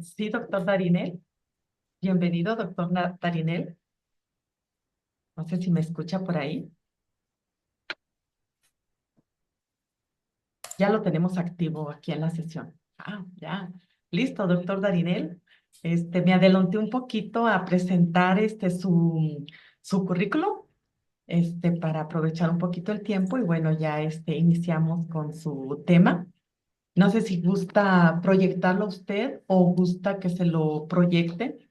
Sí, doctor Darinel. Bienvenido, doctor Darinel. No sé si me escucha por ahí. Ya lo tenemos activo aquí en la sesión. Ah, ya. Listo, doctor Darinel. Me adelanté un poquito a presentar su currículum, para aprovechar un poquito el tiempo y bueno, ya iniciamos con su tema. No sé si gusta proyectarlo usted o gusta que se lo proyecte.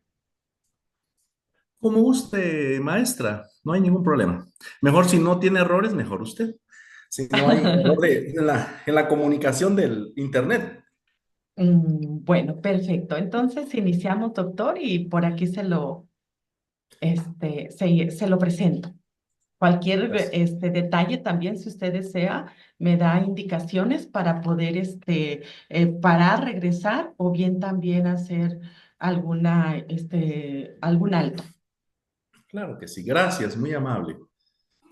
Como guste, maestra, no hay ningún problema. Mejor si no tiene errores, mejor usted. Si no hay error en la comunicación del internet. Bueno, perfecto. Entonces iniciamos, doctor, y por aquí se lo presento. Cualquier Gracias. detalle también, si usted desea, me da indicaciones para poder parar, regresar o bien también hacer algún alto. Claro que sí, gracias, muy amable.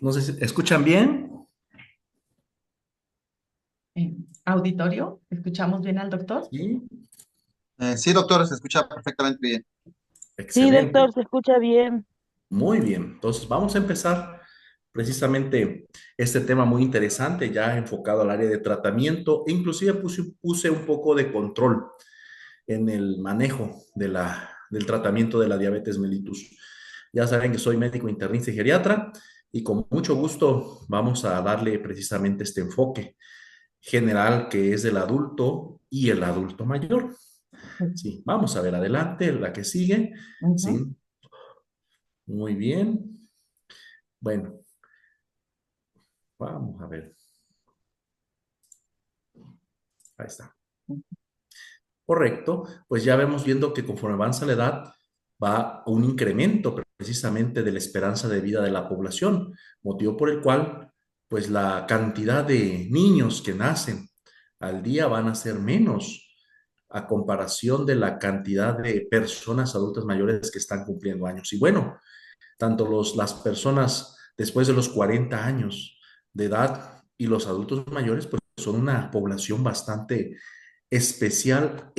No sé si escuchan bien. Eh, Auditorio, ¿escuchamos bien al doctor? Sí, Sí, doctor, se escucha perfectamente bien. Sí, excelente. doctor, se escucha bien. Muy bien. Entonces, vamos a empezar precisamente este tema muy interesante, ya enfocado al área de tratamiento. E inclusive puse un poco de control en el manejo del tratamiento de la diabetes mellitus. Ya saben que soy médico internista y geriatra y con mucho gusto vamos a darle precisamente este enfoque general que es del adulto y el adulto mayor. Sí, vamos a ver adelante, la que sigue. Ujú. Sí, muy bien. Bueno, vamos a ver. Ahí está. Correcto, pues ya vemos viendo que conforme avanza la edad va un incremento precisamente de la esperanza de vida de la población, motivo por el cual pues la cantidad de niños que nacen al día van a ser menos a comparación de la cantidad de personas adultas mayores que están cumpliendo años. Y bueno, tanto las personas después de los 40 años de edad y los adultos mayores pues son una población bastante especial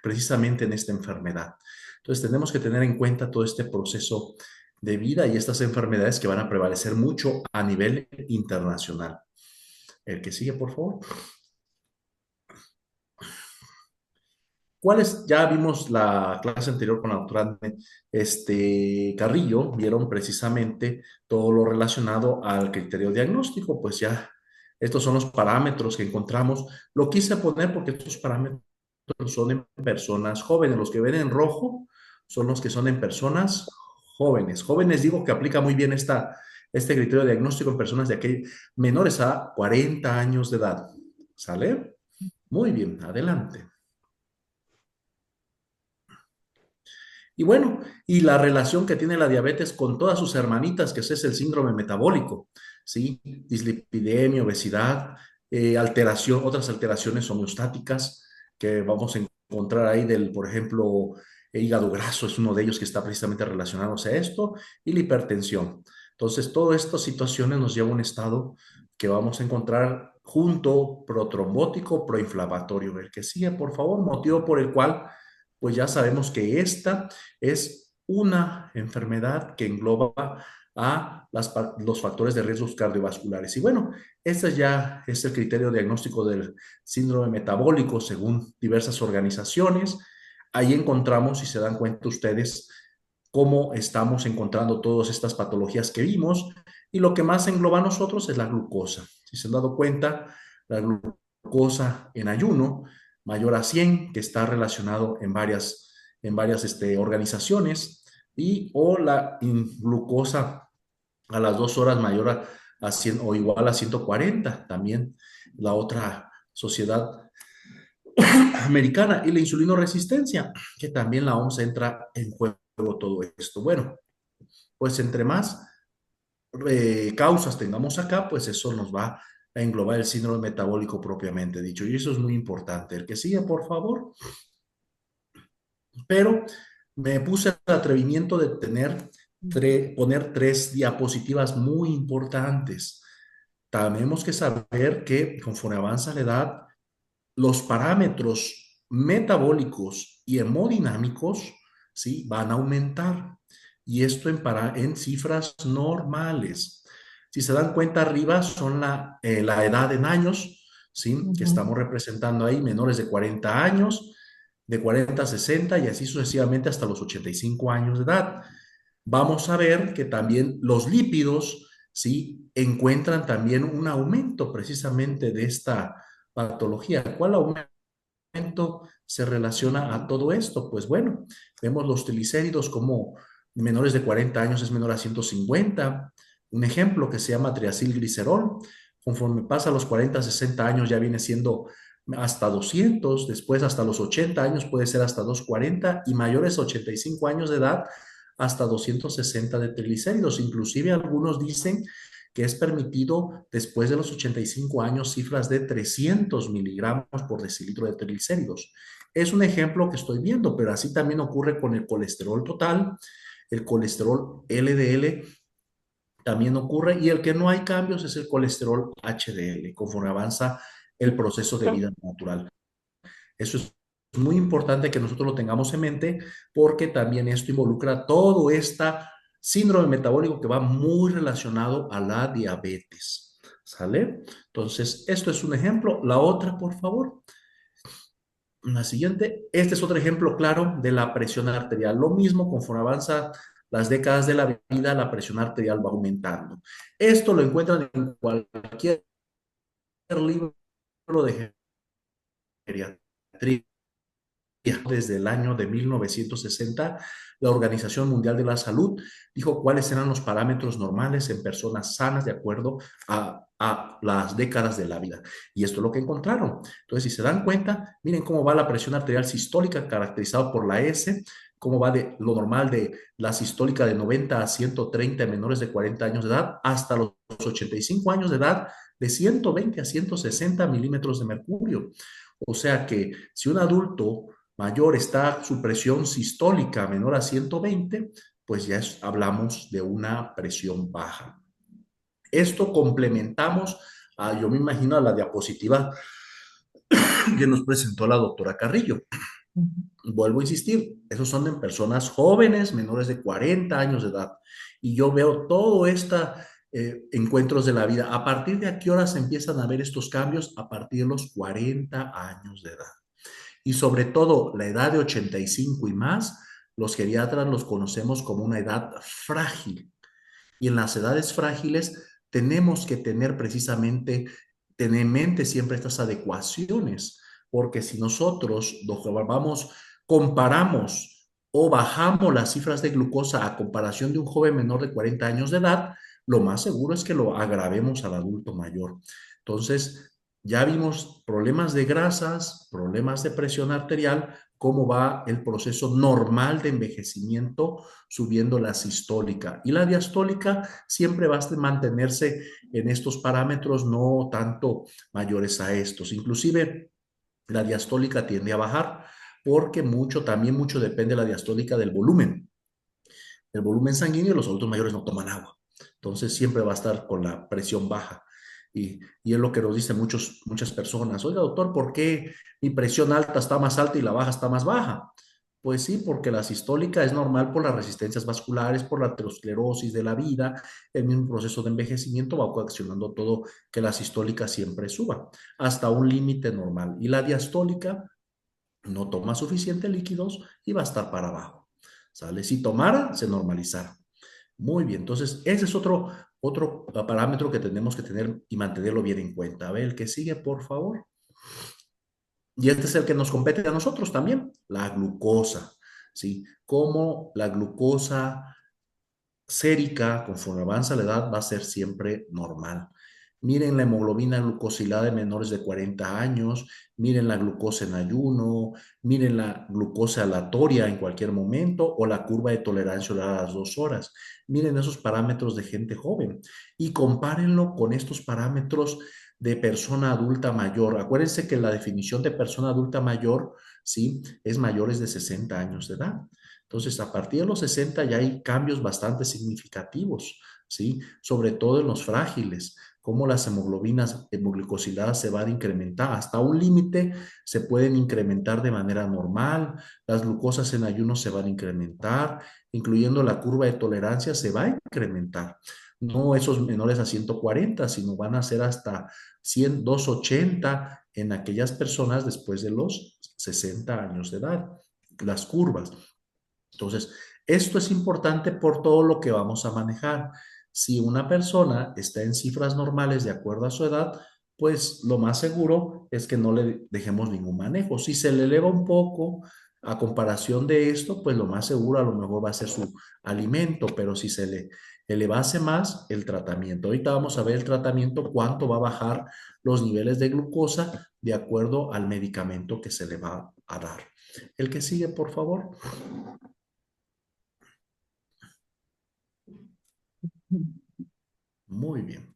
precisamente en esta enfermedad. Entonces tenemos que tener en cuenta todo este proceso de vida y estas enfermedades que van a prevalecer mucho a nivel internacional. El que sigue, por favor. ¿Cuáles? Ya vimos la clase anterior con la doctora Carrillo, vieron precisamente todo lo relacionado al criterio diagnóstico, pues ya estos son los parámetros que encontramos. Lo quise poner porque estos parámetros son en personas jóvenes. Los que ven en rojo son los que son en personas jóvenes. Jóvenes digo que aplica muy bien este criterio diagnóstico en personas de aquellos menores a 40 años de edad. ¿Sale? Muy bien, adelante. Y bueno, y la relación que tiene la diabetes con todas sus hermanitas, que ese es el síndrome metabólico, ¿sí? Dislipidemia, obesidad, otras alteraciones homeostáticas que vamos a encontrar ahí por ejemplo, el hígado graso es uno de ellos que está precisamente relacionado a esto, y la hipertensión. Entonces, todas estas situaciones nos llevan a un estado que vamos a encontrar junto protrombótico, proinflamatorio. El que sigue, por favor, motivo por el cual pues ya sabemos que esta es una enfermedad que engloba a los factores de riesgos cardiovasculares. Y bueno, este ya es el criterio diagnóstico del síndrome metabólico según diversas organizaciones. Ahí encontramos, si se dan cuenta ustedes, cómo estamos encontrando todas estas patologías que vimos y lo que más engloba a nosotros es la glucosa. Si se han dado cuenta, la glucosa en ayuno mayor a 100 que está relacionado en varias organizaciones, o la glucosa a las 2 horas mayor a 100 o igual a 140 también la otra sociedad americana, y la insulinoresistencia, que también la OMS entra en juego todo esto. Bueno, pues entre más causas tengamos acá, pues eso nos va a englobar el síndrome metabólico propiamente dicho. Y eso es muy importante. El que sigue, por favor. Pero me puse el atrevimiento de poner 3 diapositivas muy importantes. Tenemos que saber que conforme avanza la edad, los parámetros metabólicos y hemodinámicos, ¿sí? Van a aumentar. Y esto en cifras normales. Si se dan cuenta arriba son la edad en años, ¿sí? Que estamos representando ahí, menores de 40 años, de 40 a 60 y así sucesivamente hasta los 85 años de edad. Vamos a ver que también los lípidos, ¿sí? Encuentran también un aumento precisamente de esta patología. ¿Cuál aumento se relaciona a todo esto? Pues bueno, vemos los triglicéridos como menores de 40 años es menor a 150. Un ejemplo que se llama triacilglicerol. Conforme pasa a los 40, 60 años ya viene siendo hasta 200, después hasta los 80 años puede ser hasta 240 y mayores a 85 años de edad hasta 260 de triglicéridos. Inclusive algunos dicen que es permitido después de los 85 años cifras de 300 miligramos por decilitro de triglicéridos. Es un ejemplo que estoy viendo, pero así también ocurre con el colesterol total, el colesterol LDL también ocurre y el que no hay cambios es el colesterol HDL conforme avanza el proceso de vida natural. Eso es muy importante que nosotros lo tengamos en mente porque también esto involucra todo este síndrome metabólico que va muy relacionado a la diabetes. ¿Sale? Entonces, esto es un ejemplo. La otra, por favor. La siguiente. Este es otro ejemplo claro de la presión arterial. Lo mismo, conforme avanza las décadas de la vida, la presión arterial va aumentando. Esto lo encuentran en cualquier libro de geriatría. Desde el año de 1960, la Organización Mundial de la Salud dijo cuáles eran los parámetros normales en personas sanas de acuerdo a las décadas de la vida. Y esto es lo que encontraron. Entonces, si se dan cuenta, miren cómo va la presión arterial sistólica caracterizada por la S, cómo va de lo normal de la sistólica de 90 a 130 en menores de 40 años de edad, hasta los 85 años de edad de 120 a 160 milímetros de mercurio. O sea que si un adulto mayor está su presión sistólica menor a 120, pues ya hablamos de una presión baja. Esto complementamos yo me imagino, a la diapositiva que nos presentó la doctora Carrillo. Vuelvo a insistir, esos son en personas jóvenes, menores de 40 años de edad. Y yo veo todo estos encuentros de la vida. ¿A partir de a qué horas empiezan a ver estos cambios? A partir de los 40 años de edad. Y sobre todo la edad de 85 y más, los geriatras los conocemos como una edad frágil. Y en las edades frágiles tenemos que tener precisamente, tener en mente siempre estas adecuaciones, porque si nosotros comparamos o bajamos las cifras de glucosa a comparación de un joven menor de 40 años de edad, lo más seguro es que lo agravemos al adulto mayor. Entonces, ya vimos problemas de grasas, problemas de presión arterial, cómo va el proceso normal de envejecimiento subiendo la sistólica. Y la diastólica siempre va a mantenerse en estos parámetros no tanto mayores a estos. Inclusive la diastólica tiende a bajar porque también mucho depende la diastólica del volumen. El volumen sanguíneo y los adultos mayores no toman agua. Entonces siempre va a estar con la presión baja. Y es lo que nos dicen muchas personas. Oiga, doctor, ¿por qué mi presión alta está más alta y la baja está más baja? Pues sí, porque la sistólica es normal por las resistencias vasculares, por la aterosclerosis de la vida, el mismo proceso de envejecimiento va coaccionando todo que la sistólica siempre suba hasta un límite normal. Y la diastólica no toma suficiente líquidos y va a estar para abajo. ¿Sale? Si tomara, se normalizara. Muy bien, entonces ese es otro parámetro que tenemos que tener y mantenerlo bien en cuenta. A ver, el que sigue, por favor. Y este es el que nos compete a nosotros también, la glucosa, ¿sí? Como la glucosa sérica, conforme avanza la edad, va a ser siempre normal. Miren la hemoglobina glucosilada en menores de 40 años, miren la glucosa en ayuno, miren la glucosa aleatoria en cualquier momento o la curva de tolerancia oral a las 2 horas. Miren esos parámetros de gente joven y compárenlo con estos parámetros de persona adulta mayor. Acuérdense que la definición de persona adulta mayor, ¿sí? Es mayores de 60 años de edad. Entonces, a partir de los 60 ya hay cambios bastante significativos, ¿sí? Sobre todo en los frágiles. cómo las hemoglobinas hemoglicosiladas se van a incrementar. Hasta un límite se pueden incrementar de manera normal, las glucosas en ayuno se van a incrementar, incluyendo la curva de tolerancia se va a incrementar. No esos menores a 140, sino van a ser hasta 100, 280 en aquellas personas después de los 60 años de edad, las curvas. Entonces, esto es importante por todo lo que vamos a manejar. Si una persona está en cifras normales de acuerdo a su edad, pues lo más seguro es que no le dejemos ningún manejo. Si se le eleva un poco a comparación de esto, pues lo más seguro a lo mejor va a ser su alimento, pero si se le elevase más el tratamiento. Ahorita vamos a ver el tratamiento, cuánto va a bajar los niveles de glucosa de acuerdo al medicamento que se le va a dar. El que sigue, por favor. Muy bien.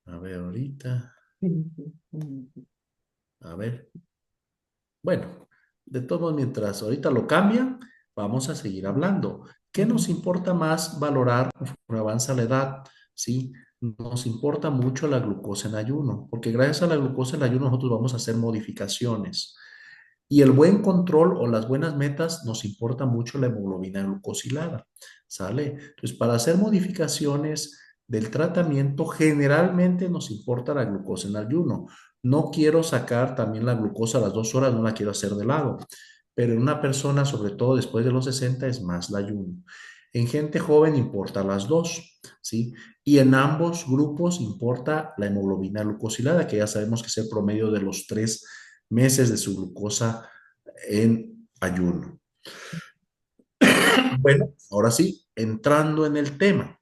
A ver, ahorita. A ver. Bueno, de todo, mientras ahorita lo cambian, vamos a seguir hablando. ¿Qué nos importa más valorar conforme avanza la edad? ¿Sí? Nos importa mucho la glucosa en ayuno, porque gracias a la glucosa en ayuno nosotros vamos a hacer modificaciones. Y el buen control o las buenas metas nos importa mucho la hemoglobina glucosilada, ¿sale? Entonces, para hacer modificaciones del tratamiento, generalmente nos importa la glucosa en ayuno. No quiero sacar también la glucosa a las 2 horas, no la quiero hacer de lado, pero en una persona, sobre todo después de los 60, es más la ayuno. En gente joven importa las dos, ¿sí? Y en ambos grupos importa la hemoglobina glucosilada, que ya sabemos que es el promedio de los 3 meses de su glucosa en ayuno. Bueno, ahora sí, entrando en el tema,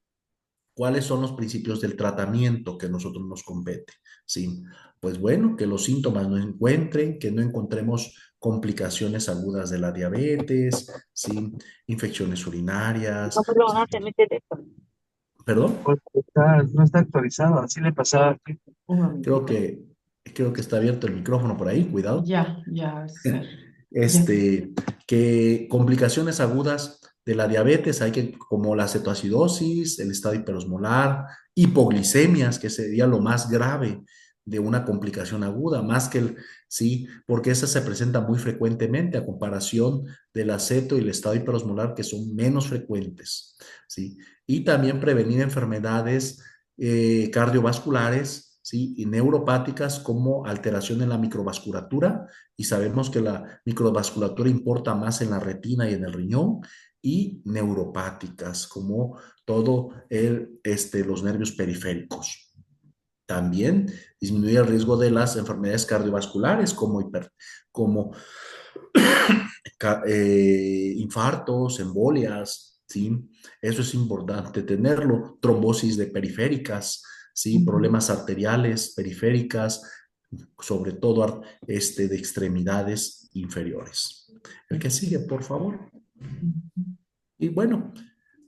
¿cuáles son los principios del tratamiento que a nosotros nos compete? Sí, pues bueno, que los síntomas no encuentren, que no encontremos complicaciones agudas de la diabetes, sí, infecciones urinarias, No, pero no te metes de esto. perdón, Porque no está actualizado, así le pasaba aquí. Un creo momentito. que, creo que está abierto el micrófono por ahí, cuidado. Ya, Ser. Ya. este, que complicaciones agudas de la diabetes hay que, como la cetoacidosis, el estado hiperosmolar, hipoglicemias, que sería lo más grave de una complicación aguda, más que sí, porque esa se presenta muy frecuentemente a comparación del aceto y el estado hiperosmolar, que son menos frecuentes, sí. Y también prevenir enfermedades cardiovasculares, sí, y neuropáticas como alteración en la microvasculatura, y sabemos que la microvasculatura importa más en la retina y en el riñón, y neuropáticas como todo los nervios periféricos. También disminuir el riesgo de las enfermedades cardiovasculares como infartos, embolias, ¿sí? Eso es importante tenerlo. Trombosis de periféricas, ¿sí? Problemas arteriales periféricas, sobre todo de extremidades inferiores. El que sigue, por favor. Y bueno,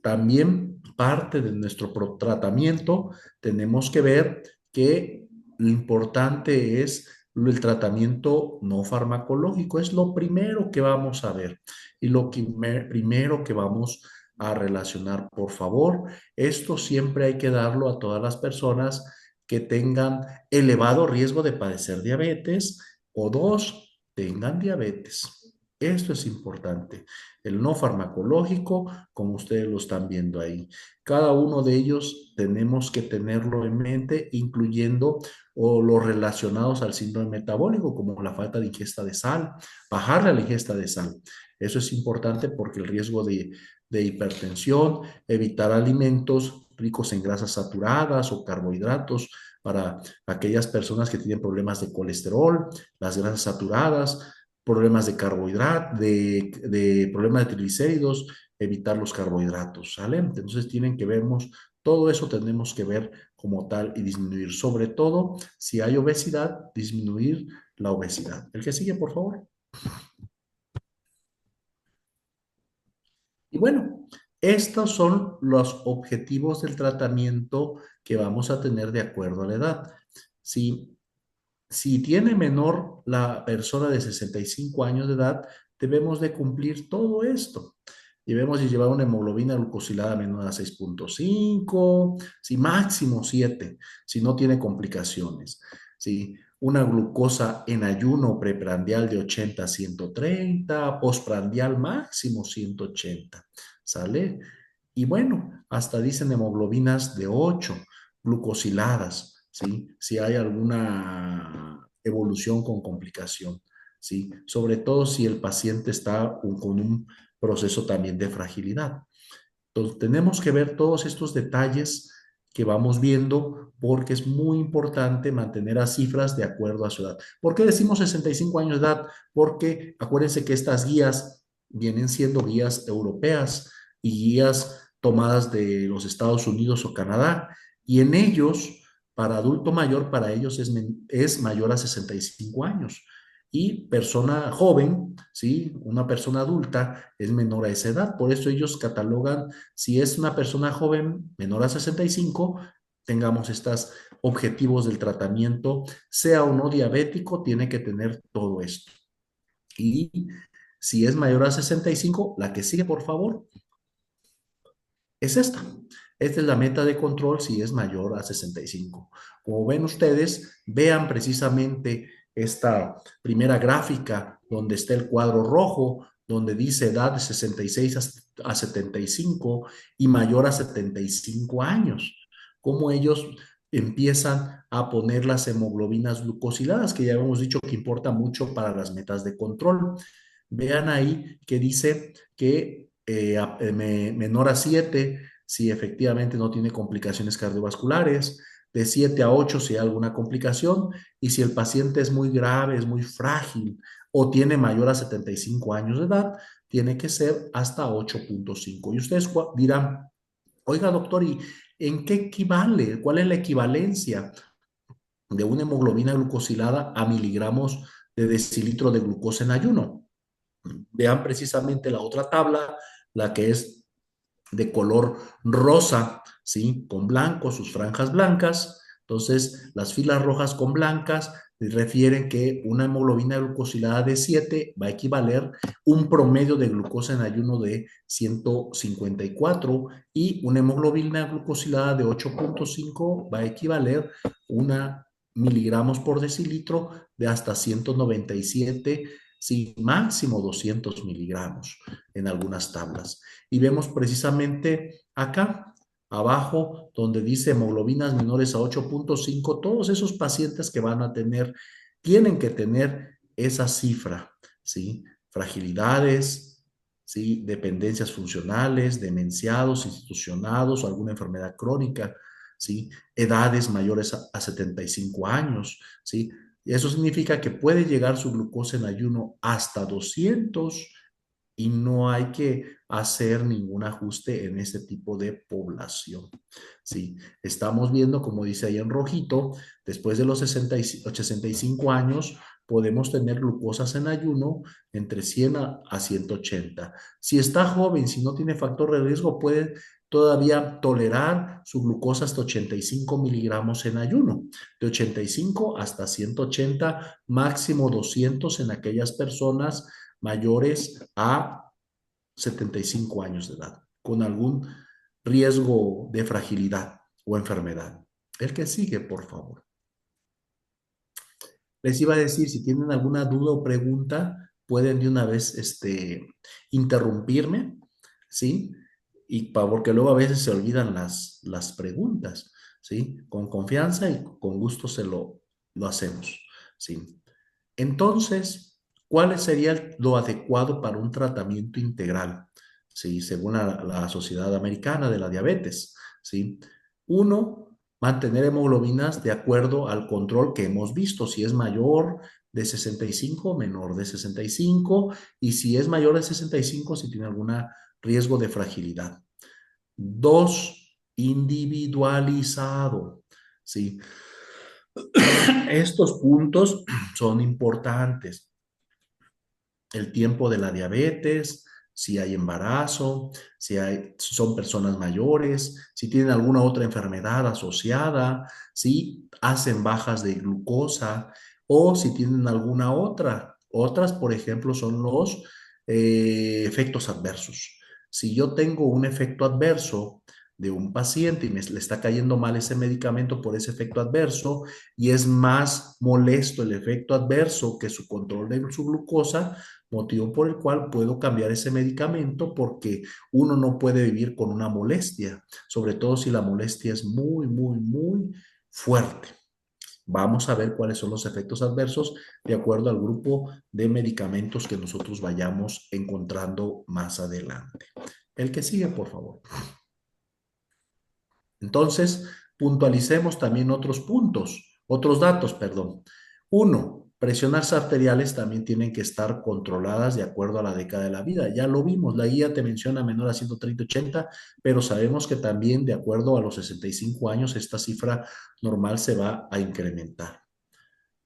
también parte de nuestro tratamiento tenemos que ver que lo importante es el tratamiento no farmacológico. Es lo primero que vamos a ver y lo que primero que vamos a relacionar. Por favor, esto siempre hay que darlo a todas las personas que tengan elevado riesgo de padecer diabetes o dos, tengan diabetes. Esto es importante. El no farmacológico, como ustedes lo están viendo ahí. Cada uno de ellos tenemos que tenerlo en mente, incluyendo o los relacionados al síndrome metabólico, como la falta de ingesta de sal, bajar la ingesta de sal. Eso es importante porque el riesgo de hipertensión, evitar alimentos ricos en grasas saturadas o carbohidratos para aquellas personas que tienen problemas de colesterol, las grasas saturadas, problemas de carbohidratos, problemas de triglicéridos, evitar los carbohidratos, ¿sale? Entonces tienen que vernos, todo eso tenemos que ver como tal y disminuir, sobre todo si hay obesidad, disminuir la obesidad. El que sigue, por favor. Y bueno, estos son los objetivos del tratamiento que vamos a tener de acuerdo a la edad. Si tiene menor la persona de 65 años de edad, debemos de cumplir todo esto. debemos de llevar una hemoglobina glucosilada menor a 6.5, sí, máximo 7, si no tiene complicaciones, ¿sí? Una glucosa en ayuno preprandial de 80 a 130, postprandial máximo 180, ¿sale? Y bueno, hasta dicen hemoglobinas de 8, glucosiladas, ¿sí? Si hay alguna evolución con complicación, ¿sí? Sobre todo si el paciente está con un proceso también de fragilidad. Entonces, tenemos que ver todos estos detalles que vamos viendo porque es muy importante mantener las cifras de acuerdo a su edad. ¿Por qué decimos 65 años de edad? Porque acuérdense que estas guías vienen siendo guías europeas y guías tomadas de los Estados Unidos o Canadá, y en ellos, para adulto mayor, para ellos es mayor a 65 años. Y persona joven, ¿sí? Una persona adulta es menor a esa edad. Por eso ellos catalogan, si es una persona joven menor a 65, tengamos estos objetivos del tratamiento, sea o no diabético, tiene que tener todo esto. Y si es mayor a 65, la que sigue, por favor, es esta. Esta es la meta de control si es mayor a 65. Como ven ustedes, vean precisamente esta primera gráfica donde está el cuadro rojo, donde dice edad de 66 a 75 y mayor a 75 años. Cómo ellos empiezan a poner las hemoglobinas glucosiladas, que ya hemos dicho que importa mucho para las metas de control. Vean ahí que dice que menor a 7 si efectivamente no tiene complicaciones cardiovasculares, de 7 a 8 si hay alguna complicación, y si el paciente es muy grave, es muy frágil o tiene mayor a 75 años de edad, tiene que ser hasta 8.5. Y ustedes dirán, oiga doctor, ¿y en qué equivale? ¿Cuál es la equivalencia de una hemoglobina glucosilada a miligramos de decilitro de glucosa en ayuno? Vean precisamente la otra tabla, la que es de color rosa, ¿sí? Con blanco, sus franjas blancas. Entonces, las filas rojas con blancas refieren que una hemoglobina glucosilada de 7 va a equivaler un promedio de glucosa en ayuno de 154, y una hemoglobina glucosilada de 8.5 va a equivaler una miligramos por decilitro de hasta 197, sí, máximo 200 miligramos en algunas tablas. Y vemos precisamente acá abajo donde dice hemoglobinas menores a 8.5, todos esos pacientes que van a tener, tienen que tener esa cifra, ¿sí? Fragilidades, ¿sí? Dependencias funcionales, demenciados, institucionados o alguna enfermedad crónica, ¿sí? Edades mayores a 75 años, ¿sí? Y eso significa que puede llegar su glucosa en ayuno hasta 200 y no hay que hacer ningún ajuste en este tipo de población. Sí, estamos viendo, como dice ahí en rojito, después de los 65 años, podemos tener glucosas en ayuno entre 100 a 180. Si está joven, si no tiene factor de riesgo, puede todavía tolerar su glucosa hasta 85 miligramos en ayuno, de 85 hasta 180, máximo 200 en aquellas personas mayores a 75 años de edad, con algún riesgo de fragilidad o enfermedad. El que sigue, por favor. Les iba a decir, si tienen alguna duda o pregunta, pueden de una vez interrumpirme, ¿sí? Y porque luego a veces se olvidan las preguntas, ¿sí? Con confianza y con gusto lo hacemos, ¿sí? Entonces, ¿cuál sería lo adecuado para un tratamiento integral? ¿Sí? Según la Sociedad Americana de la Diabetes, ¿sí? Uno, mantener hemoglobinas de acuerdo al control que hemos visto, si es mayor de 65, menor de 65, y si es mayor de 65, si tiene algún riesgo de fragilidad. Dos, individualizado, ¿sí? Estos puntos son importantes. El tiempo de la diabetes, si hay embarazo, si son personas mayores, si tienen alguna otra enfermedad asociada, si hacen bajas de glucosa o si tienen alguna otra. Otras, por ejemplo, son los efectos adversos. Si yo tengo un efecto adverso de un paciente y le está cayendo mal ese medicamento por ese efecto adverso y es más molesto el efecto adverso que su control de su glucosa, motivo por el cual puedo cambiar ese medicamento porque uno no puede vivir con una molestia, sobre todo si la molestia es muy, muy, muy fuerte. Vamos a ver cuáles son los efectos adversos de acuerdo al grupo de medicamentos que nosotros vayamos encontrando más adelante. El que sigue, por favor. Entonces, puntualicemos también otros puntos, otros datos, perdón. Uno, presiones arteriales también tienen que estar controladas de acuerdo a la década de la vida. Ya lo vimos, la guía te menciona menor a 130-80, pero sabemos que también de acuerdo a los 65 años esta cifra normal se va a incrementar.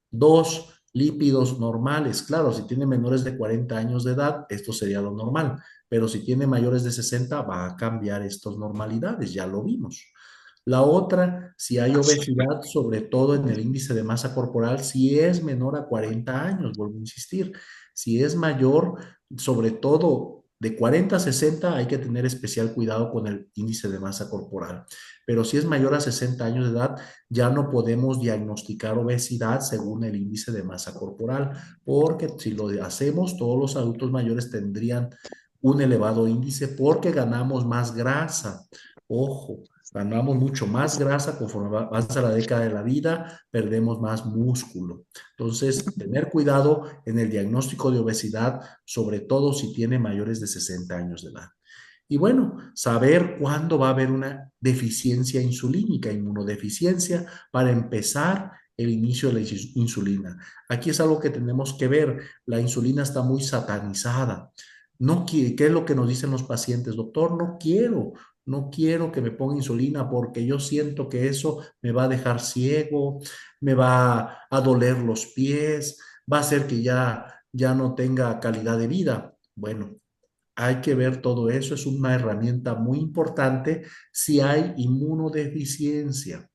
Dos, lípidos normales. Claro, si tiene menores de 40 años de edad, esto sería lo normal, pero si tiene mayores de 60, va a cambiar estas normalidades, ya lo vimos. La otra, si hay obesidad, sobre todo en el índice de masa corporal, si es menor a 40 años, vuelvo a insistir, si es mayor, sobre todo de 40 a 60, hay que tener especial cuidado con el índice de masa corporal. Pero si es mayor a 60 años de edad, ya no podemos diagnosticar obesidad según el índice de masa corporal, porque si lo hacemos, todos los adultos mayores tendrían un elevado índice porque ganamos más grasa. Ojo, ganamos mucho más grasa conforme avanza la década de la vida, perdemos más músculo. Entonces, tener cuidado en el diagnóstico de obesidad, sobre todo si tiene mayores de 60 años de edad. Y bueno, saber cuándo va a haber una deficiencia insulínica, inmunodeficiencia, para empezar el inicio de la insulina. Aquí es algo que tenemos que ver. La insulina está muy satanizada. No quiere, ¿qué es lo que nos dicen los pacientes? Doctor, no quiero que me ponga insulina porque yo siento que eso me va a dejar ciego, me va a doler los pies, va a hacer que ya no tenga calidad de vida. Bueno, hay que ver todo eso, es una herramienta muy importante si hay inmunodeficiencia.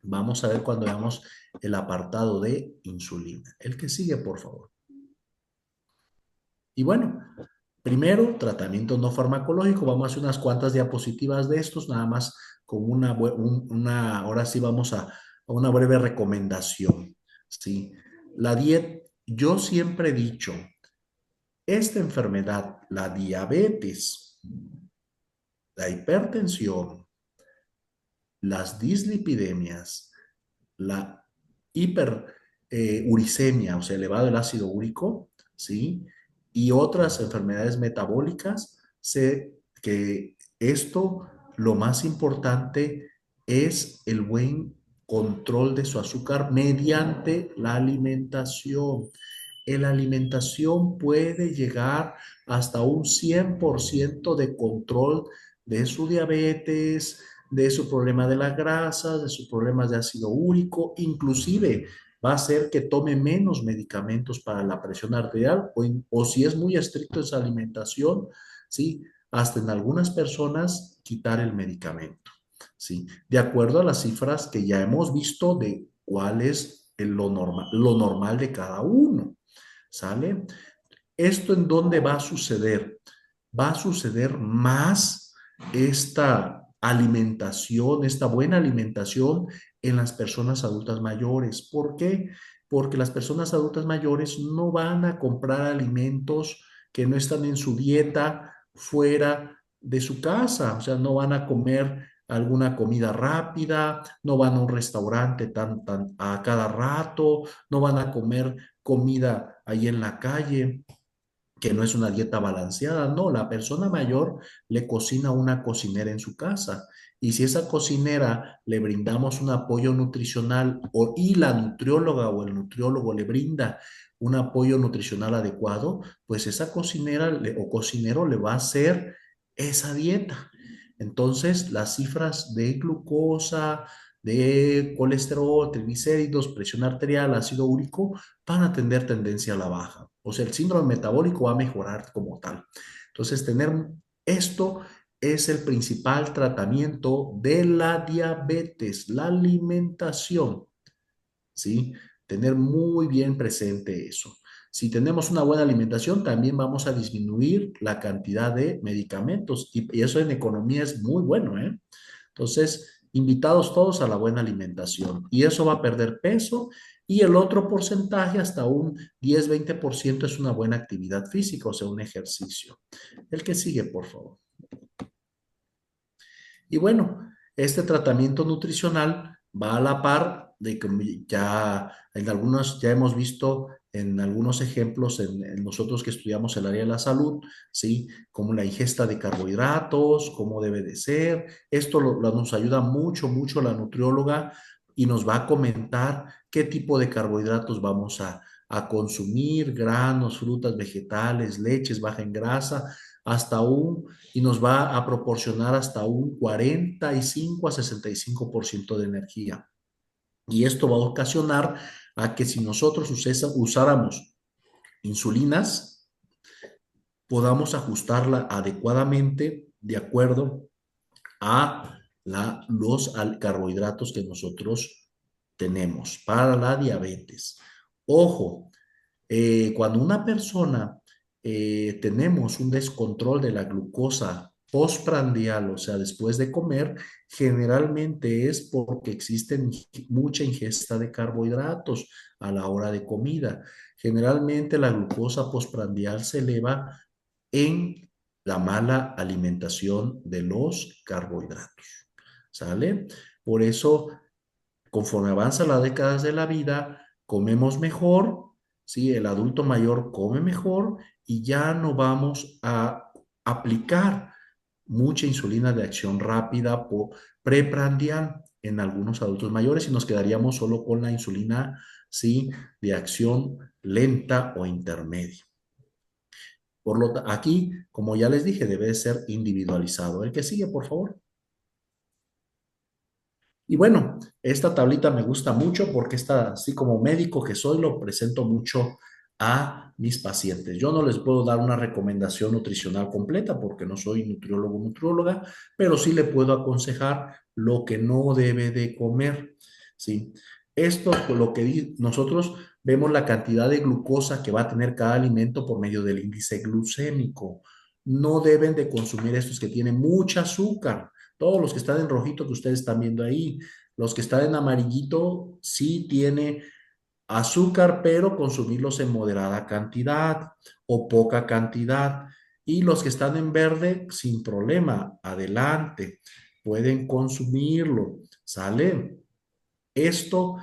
Vamos a ver cuando veamos el apartado de insulina. El que sigue, por favor. Y bueno, primero, tratamiento no farmacológico. Vamos a hacer unas cuantas diapositivas de estos, nada más con ahora sí vamos a una breve recomendación. ¿Sí? La dieta, yo siempre he dicho, esta enfermedad, la diabetes, la hipertensión, las dislipidemias, la hiperuricemia, o sea, elevado el ácido úrico, ¿sí? Y otras enfermedades metabólicas, sé que esto, lo más importante es el buen control de su azúcar mediante la alimentación. En la alimentación puede llegar hasta un 100% de control de su diabetes, de su problema de las grasas, de sus problemas de ácido úrico, inclusive va a hacer que tome menos medicamentos para la presión arterial o si es muy estricto en su alimentación, ¿sí? Hasta en algunas personas quitar el medicamento, ¿sí? De acuerdo a las cifras que ya hemos visto de cuál es lo normal de cada uno, ¿sale? ¿Esto en dónde va a suceder? Va a suceder más esta alimentación, esta buena alimentación en las personas adultas mayores. ¿Por qué? Porque las personas adultas mayores no van a comprar alimentos que no están en su dieta fuera de su casa, o sea, no van a comer alguna comida rápida, no van a un restaurante tan a cada rato, no van a comer comida ahí en la calle que no es una dieta balanceada, no, la persona mayor le cocina a una cocinera en su casa y si esa cocinera le brindamos un apoyo nutricional y la nutrióloga o el nutriólogo le brinda un apoyo nutricional adecuado, pues esa cocinera o cocinero le va a hacer esa dieta. Entonces, las cifras de glucosa, de colesterol, triglicéridos, presión arterial, ácido úrico, van a tener tendencia a la baja. O sea, el síndrome metabólico va a mejorar como tal. Entonces, tener esto es el principal tratamiento de la diabetes, la alimentación, ¿sí? Tener muy bien presente eso. Si tenemos una buena alimentación, también vamos a disminuir la cantidad de medicamentos y eso en economía es muy bueno, ¿eh? Entonces, invitados todos a la buena alimentación y eso va a perder peso y el otro porcentaje, hasta un 10-20% es una buena actividad física, o sea, un ejercicio. El que sigue, por favor. Y bueno, este tratamiento nutricional va a la par de que ya en algunos, ya hemos visto en algunos ejemplos en nosotros que estudiamos el área de la salud, ¿sí? Como la ingesta de carbohidratos, cómo debe de ser. Esto nos ayuda mucho, mucho la nutrióloga y nos va a comentar qué tipo de carbohidratos vamos a consumir, granos, frutas, vegetales, leches, baja en grasa, hasta un y nos va a proporcionar hasta un 45 a 65% de energía. Y esto va a ocasionar a que si nosotros usáramos insulinas, podamos ajustarla adecuadamente de acuerdo a los carbohidratos que nosotros tenemos para la diabetes. Ojo, cuando una persona tenemos un descontrol de la glucosa postprandial, o sea, después de comer, generalmente es porque existe mucha ingesta de carbohidratos a la hora de comida. Generalmente la glucosa postprandial se eleva en la mala alimentación de los carbohidratos. ¿Sale? Por eso, conforme avanzan las décadas de la vida, comemos mejor, ¿sí? El adulto mayor come mejor y ya no vamos a aplicar mucha insulina de acción rápida preprandial en algunos adultos mayores y nos quedaríamos solo con la insulina, ¿sí? De acción lenta o intermedia. Aquí, como ya les dije, debe ser individualizado. El que sigue, por favor. Y bueno, esta tablita me gusta mucho porque así como médico que soy, lo presento mucho a mis pacientes. Yo no les puedo dar una recomendación nutricional completa porque no soy nutriólogo o nutrióloga, pero sí le puedo aconsejar lo que no debe de comer, ¿sí? Esto, lo que nosotros vemos la cantidad de glucosa que va a tener cada alimento por medio del índice glucémico. No deben de consumir estos que tienen mucha azúcar. Todos los que están en rojito que ustedes están viendo ahí, los que están en amarillito sí tiene azúcar, pero consumirlos en moderada cantidad o poca cantidad. Y los que están en verde, sin problema, adelante, pueden consumirlo, ¿sale? Esto,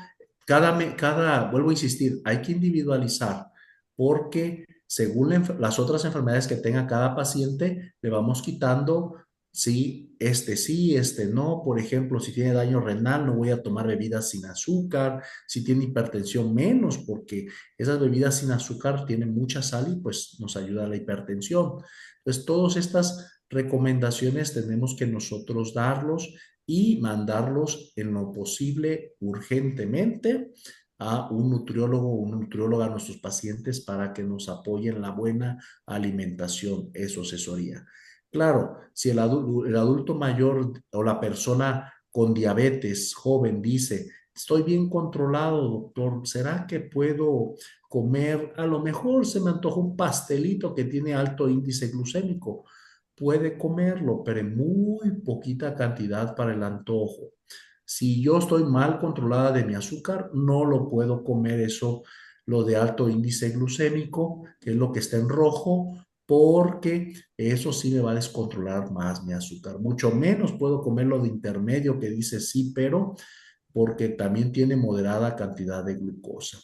vuelvo a insistir, hay que individualizar porque según las otras enfermedades que tenga cada paciente, le vamos quitando sí, este no. Por ejemplo, si tiene daño renal, no voy a tomar bebidas sin azúcar. Si tiene hipertensión, menos, porque esas bebidas sin azúcar tienen mucha sal y pues nos ayuda a la hipertensión. Entonces, todas estas recomendaciones tenemos que nosotros darlos y mandarlos en lo posible urgentemente a un nutriólogo o una nutrióloga a nuestros pacientes para que nos apoyen la buena alimentación, eso asesoría. Claro, si el adulto mayor o la persona con diabetes joven dice, estoy bien controlado, doctor, ¿será que puedo comer? A lo mejor se me antoja un pastelito que tiene alto índice glucémico. Puede comerlo, pero en muy poquita cantidad para el antojo. Si yo estoy mal controlada de mi azúcar, no lo puedo comer eso, lo de alto índice glucémico, que es lo que está en rojo, porque eso sí me va a descontrolar más mi azúcar. Mucho menos puedo comer lo de intermedio que dice sí, pero porque también tiene moderada cantidad de glucosa.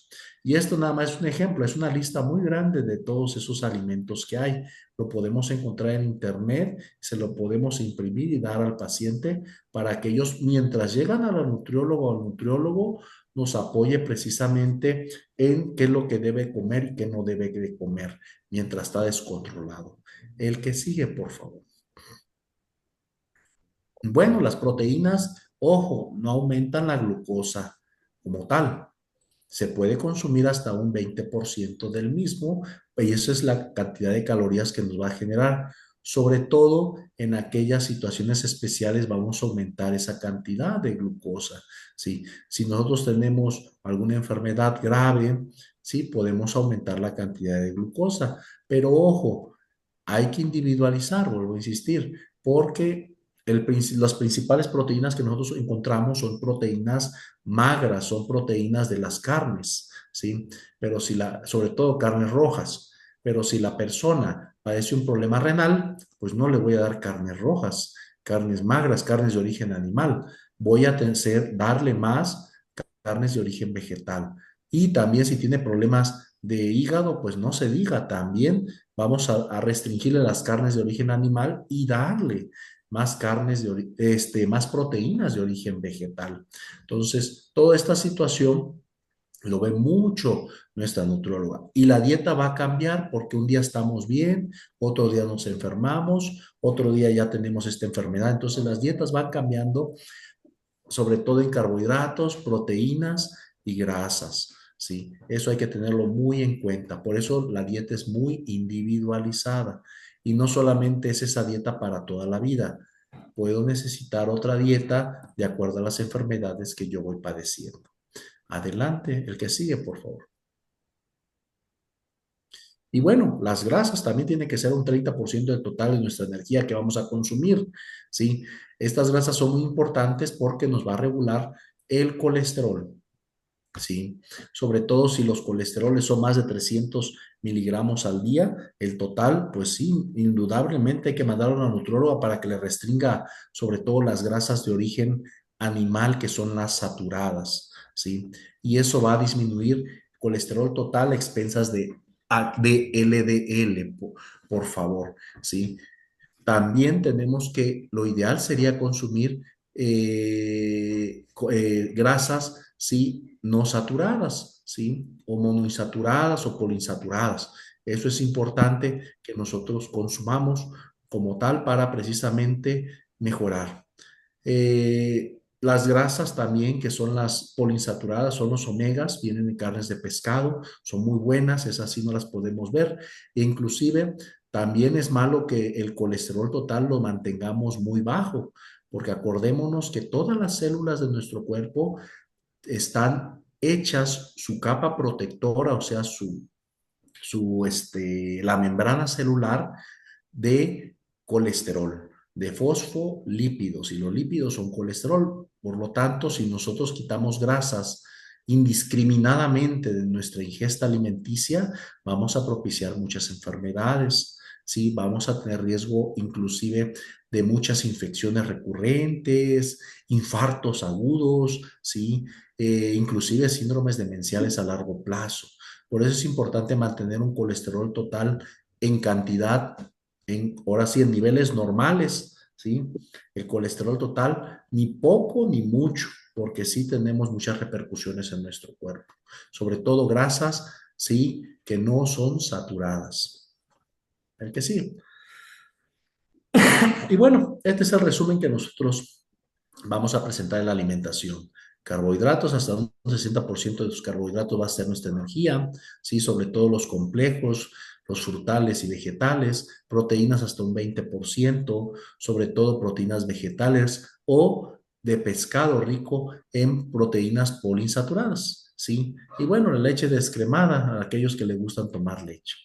Y esto nada más es un ejemplo, es una lista muy grande de todos esos alimentos que hay. Lo podemos encontrar en internet, se lo podemos imprimir y dar al paciente para que ellos, mientras llegan a la nutrióloga o al nutriólogo, nos apoye precisamente en qué es lo que debe comer y qué no debe de comer mientras está descontrolado. El que sigue, por favor. Bueno, las proteínas, ojo, no aumentan la glucosa como tal. Se puede consumir hasta un 20% del mismo y esa es la cantidad de calorías que nos va a generar. Sobre todo en aquellas situaciones especiales vamos a aumentar esa cantidad de glucosa. ¿Sí? Si nosotros tenemos alguna enfermedad grave, sí, podemos aumentar la cantidad de glucosa. Pero ojo, hay que individualizar, vuelvo a insistir, porque las principales proteínas que nosotros encontramos son proteínas magras, son proteínas de las carnes, ¿sí? Pero si sobre todo carnes rojas, pero si la persona padece un problema renal, pues no le voy a dar carnes rojas, carnes magras, carnes de origen animal. Voy a darle más carnes de origen vegetal. Y también si tiene problemas de hígado, pues no se diga, también vamos a restringirle las carnes de origen animal y darle más más proteínas de origen vegetal. Entonces, toda esta situación lo ve mucho nuestra nutrióloga. Y la dieta va a cambiar porque un día estamos bien, otro día nos enfermamos, otro día ya tenemos esta enfermedad. Entonces, las dietas van cambiando, sobre todo en carbohidratos, proteínas y grasas. Sí, eso hay que tenerlo muy en cuenta. Por eso la dieta es muy individualizada y no solamente es esa dieta para toda la vida. Puedo necesitar otra dieta de acuerdo a las enfermedades que yo voy padeciendo. Adelante, el que sigue, por favor. Y bueno, las grasas también tienen que ser un 30% del total de nuestra energía que vamos a consumir, ¿sí? Estas grasas son muy importantes porque nos va a regular el colesterol, ¿sí? Sobre todo si los colesteroles son más de 300 miligramos al día, el total, pues sí, indudablemente hay que mandar a una nutróloga para que le restringa sobre todo las grasas de origen animal, que son las saturadas, ¿sí? Y eso va a disminuir colesterol total a expensas de LDL, por favor, ¿sí? También tenemos que, lo ideal sería consumir grasas, ¿sí? No saturadas, ¿sí? O monoinsaturadas o poliinsaturadas. Eso es importante que nosotros consumamos como tal para precisamente mejorar. Las grasas también, que son las poliinsaturadas, son los omegas, vienen de carnes de pescado, son muy buenas, esas sí no las podemos ver. E inclusive también es malo que el colesterol total lo mantengamos muy bajo, porque acordémonos que todas las células de nuestro cuerpo están hechas, su capa protectora, o sea, la membrana celular, de colesterol, de fosfolípidos, y los lípidos son colesterol. Por lo tanto, si nosotros quitamos grasas indiscriminadamente de nuestra ingesta alimenticia, vamos a propiciar muchas enfermedades, ¿sí? Vamos a tener riesgo inclusive de muchas infecciones recurrentes, infartos agudos, ¿sí? Inclusive síndromes demenciales a largo plazo. Por eso es importante mantener un colesterol total en cantidad, ahora sí, en niveles normales, ¿sí? El colesterol total, ni poco ni mucho, porque sí tenemos muchas repercusiones en nuestro cuerpo. Sobre todo grasas, sí, que no son saturadas. El que sí. Y bueno, este es el resumen que nosotros vamos a presentar en la alimentación. Carbohidratos, hasta un 60% de los carbohidratos va a ser nuestra energía, ¿sí? Sobre todo los complejos, los frutales y vegetales, proteínas hasta un 20%, sobre todo proteínas vegetales o de pescado rico en proteínas poliinsaturadas, ¿sí? Y bueno, la leche descremada a aquellos que les gustan tomar leche.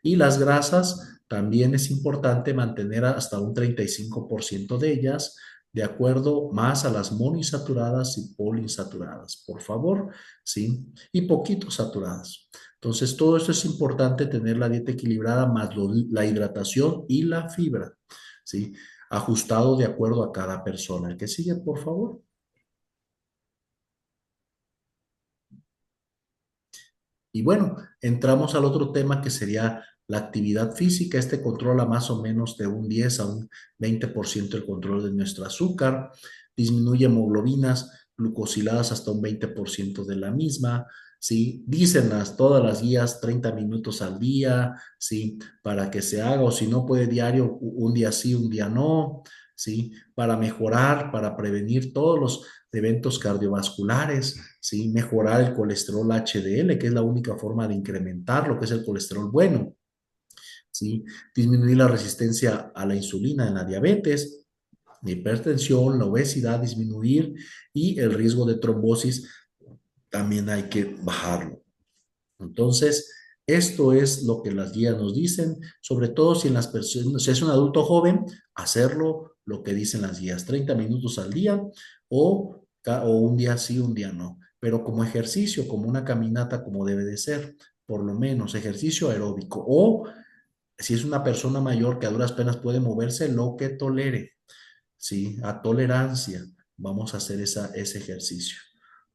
Y las grasas, también es importante mantener hasta un 35% de ellas, de acuerdo más a las monoinsaturadas y poliinsaturadas, por favor, ¿sí? Y poquito saturadas. Entonces, todo esto es importante, tener la dieta equilibrada, más la hidratación y la fibra, ¿sí? Ajustado de acuerdo a cada persona. El que sigue, por favor. Y bueno, entramos al otro tema, que sería la actividad física. Este controla más o menos de un 10 a un 20% el control de nuestro azúcar, disminuye hemoglobinas glucosiladas hasta un 20% de la misma, ¿sí? Dicen todas las guías 30 minutos al día, ¿sí? Para que se haga, o si no puede diario, un día sí, un día no, ¿sí? Para mejorar, para prevenir todos los eventos cardiovasculares, ¿sí? Mejorar el colesterol HDL, que es la única forma de incrementar lo que es el colesterol bueno, ¿sí? Disminuir la resistencia a la insulina en la diabetes, la hipertensión, la obesidad, disminuir, y el riesgo de trombosis también hay que bajarlo. Entonces, esto es lo que las guías nos dicen, sobre todo si en las personas, si es un adulto joven, hacerlo lo que dicen las guías, 30 minutos al día o un día sí, un día no, pero como ejercicio, como una caminata, como debe de ser, por lo menos ejercicio aeróbico o si es una persona mayor que a duras penas puede moverse, lo que tolere, ¿sí? A tolerancia, vamos a hacer ese ejercicio,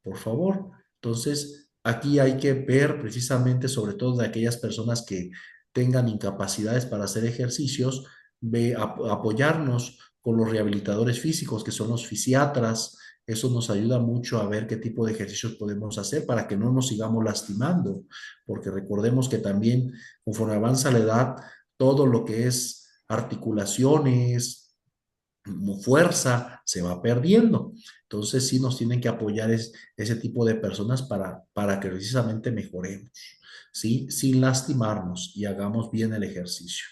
por favor. Entonces, aquí hay que ver precisamente, sobre todo de aquellas personas que tengan incapacidades para hacer ejercicios, apoyarnos con los rehabilitadores físicos, que son los fisiatras. Eso nos ayuda mucho a ver qué tipo de ejercicios podemos hacer para que no nos sigamos lastimando, porque recordemos que también conforme avanza la edad, todo lo que es articulaciones, fuerza, se va perdiendo. Entonces sí nos tienen que apoyar ese tipo de personas para que precisamente mejoremos, ¿sí? Sin lastimarnos y hagamos bien el ejercicio.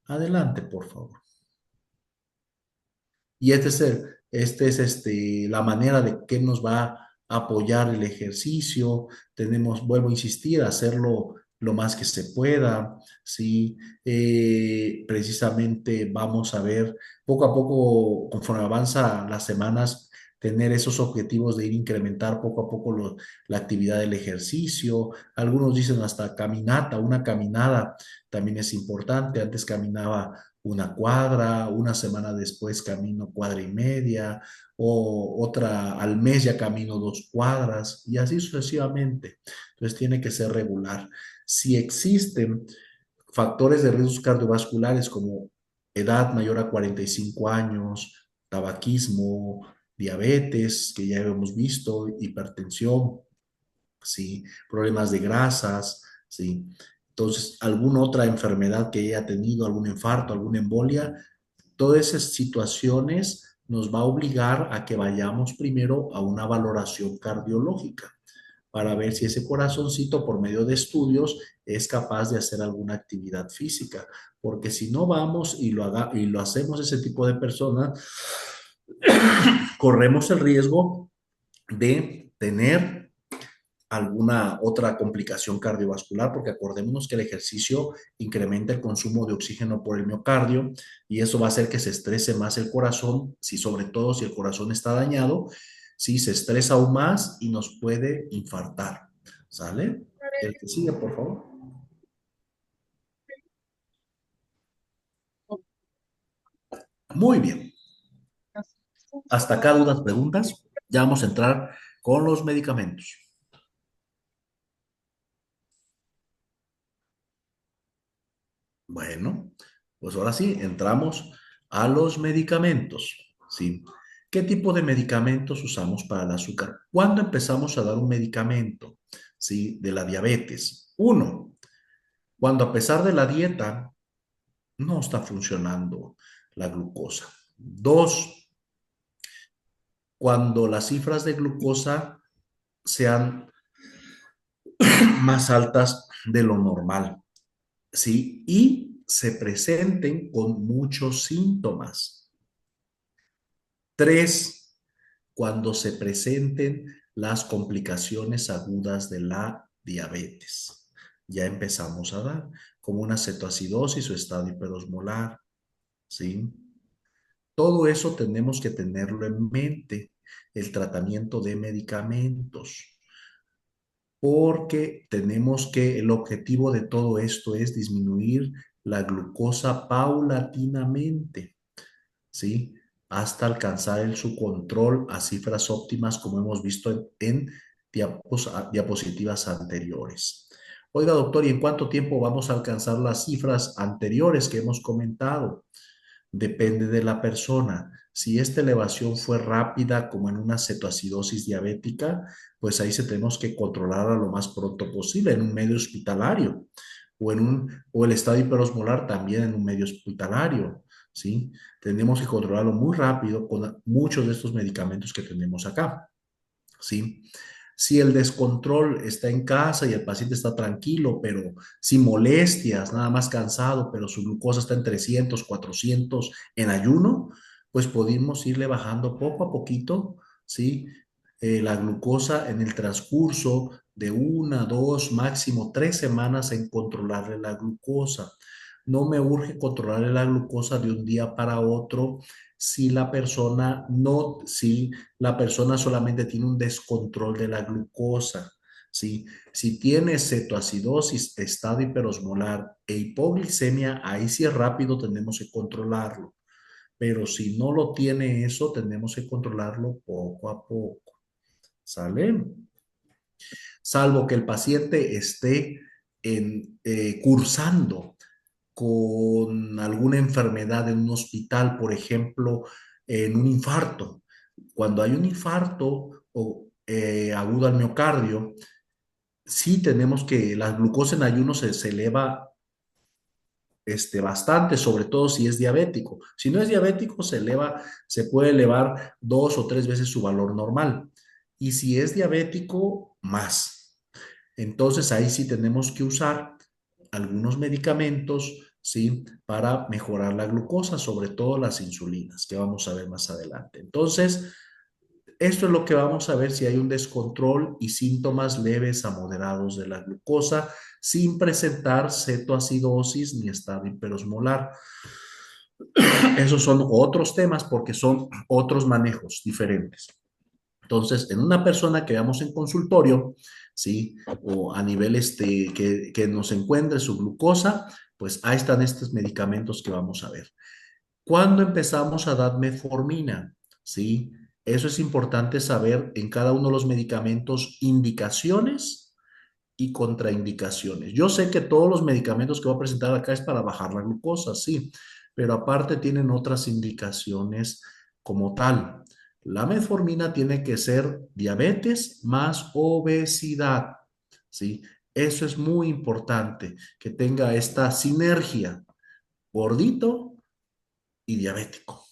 Adelante, por favor. Y la manera de que nos va a apoyar el ejercicio. Tenemos, vuelvo a insistir, hacerlo lo más que se pueda, ¿sí? Precisamente vamos a ver poco a poco, conforme avanza las semanas, tener esos objetivos de ir incrementar poco a poco la actividad del ejercicio. Algunos dicen hasta caminata, una caminada también es importante. Antes caminaba una cuadra, una semana después camino cuadra y media, o otra al mes ya camino 2 cuadras, y así sucesivamente. Entonces tiene que ser regular. Si existen factores de riesgos cardiovasculares como edad mayor a 45 años, tabaquismo, diabetes, que ya hemos visto, hipertensión, ¿sí? Problemas de grasas, ¿sí? Entonces, alguna otra enfermedad que haya tenido, algún infarto, alguna embolia, todas esas situaciones nos va a obligar a que vayamos primero a una valoración cardiológica para ver si ese corazoncito por medio de estudios es capaz de hacer alguna actividad física, porque si no vamos y lo hacemos ese tipo de personas, corremos el riesgo de tener alguna otra complicación cardiovascular, porque acordémonos que el ejercicio incrementa el consumo de oxígeno por el miocardio y eso va a hacer que se estrese más el corazón, si sobre todo si el corazón está dañado, si se estresa aún más y nos puede infartar. ¿Sale? El que sigue, por favor. Muy bien. Hasta acá dudas, preguntas. Ya vamos a entrar con los medicamentos. Bueno, pues ahora sí, entramos a los medicamentos, ¿sí? ¿Qué tipo de medicamentos usamos para el azúcar? ¿Cuándo empezamos a dar un medicamento, ¿sí? De la diabetes. Uno, cuando a pesar de la dieta no está funcionando la glucosa. Dos, cuando las cifras de glucosa sean más altas de lo normal, ¿sí? Y se presenten con muchos síntomas. Tres, cuando se presenten las complicaciones agudas de la diabetes. Ya empezamos a dar, como una cetoacidosis o estado hiperosmolar, ¿sí? Todo eso tenemos que tenerlo en mente, el tratamiento de medicamentos, porque tenemos que, el objetivo de todo esto es disminuir la glucosa paulatinamente, ¿sí? Hasta alcanzar su control a cifras óptimas, como hemos visto en diapositivas anteriores. Oiga, doctor, ¿y en cuánto tiempo vamos a alcanzar las cifras anteriores que hemos comentado? Depende de la persona. Si esta elevación fue rápida, como en una cetoacidosis diabética, pues ahí se tenemos que controlarla lo más pronto posible en un medio hospitalario o el estado hiperosmolar también en un medio hospitalario, ¿sí? Tenemos que controlarlo muy rápido con muchos de estos medicamentos que tenemos acá, ¿sí? Si el descontrol está en casa y el paciente está tranquilo, pero sin molestias, nada más cansado, pero su glucosa está en 300, 400 en ayuno, pues podemos irle bajando poco a poquito, ¿sí? la glucosa en el transcurso de 1, 2, máximo 3 semanas en controlarle la glucosa. No me urge controlarle la glucosa de un día para otro si la persona no, si la persona solamente tiene un descontrol de la glucosa. ¿Sí? Si tiene cetoacidosis, estado hiperosmolar e hipoglicemia, ahí sí es rápido, tenemos que controlarlo. Pero si no lo tiene eso, tenemos que controlarlo poco a poco. ¿Sale? Salvo que el paciente esté cursando con alguna enfermedad en un hospital, por ejemplo, en un infarto. Cuando hay un infarto agudo al miocardio, sí tenemos que la glucosa en ayuno se eleva bastante, sobre todo si es diabético. Si no es diabético, se puede elevar 2 o 3 veces su valor normal. Y si es diabético, más. Entonces ahí sí tenemos que usar algunos medicamentos, ¿sí? Para mejorar la glucosa, sobre todo las insulinas, que vamos a ver más adelante. Entonces, esto es lo que vamos a ver si hay un descontrol y síntomas leves a moderados de la glucosa sin presentar cetoacidosis ni estado hiperosmolar. Esos son otros temas porque son otros manejos diferentes. Entonces, en una persona que veamos en consultorio, ¿sí? O a nivel que nos encuentre su glucosa, pues ahí están estos medicamentos que vamos a ver. ¿Cuándo empezamos a dar metformina? ¿Sí? Eso es importante saber en cada uno de los medicamentos indicaciones y contraindicaciones. Yo sé que todos los medicamentos que voy a presentar acá es para bajar la glucosa, sí, pero aparte tienen otras indicaciones como tal. La metformina tiene que ser diabetes más obesidad, ¿sí? Eso es muy importante, que tenga esta sinergia, gordito y diabético.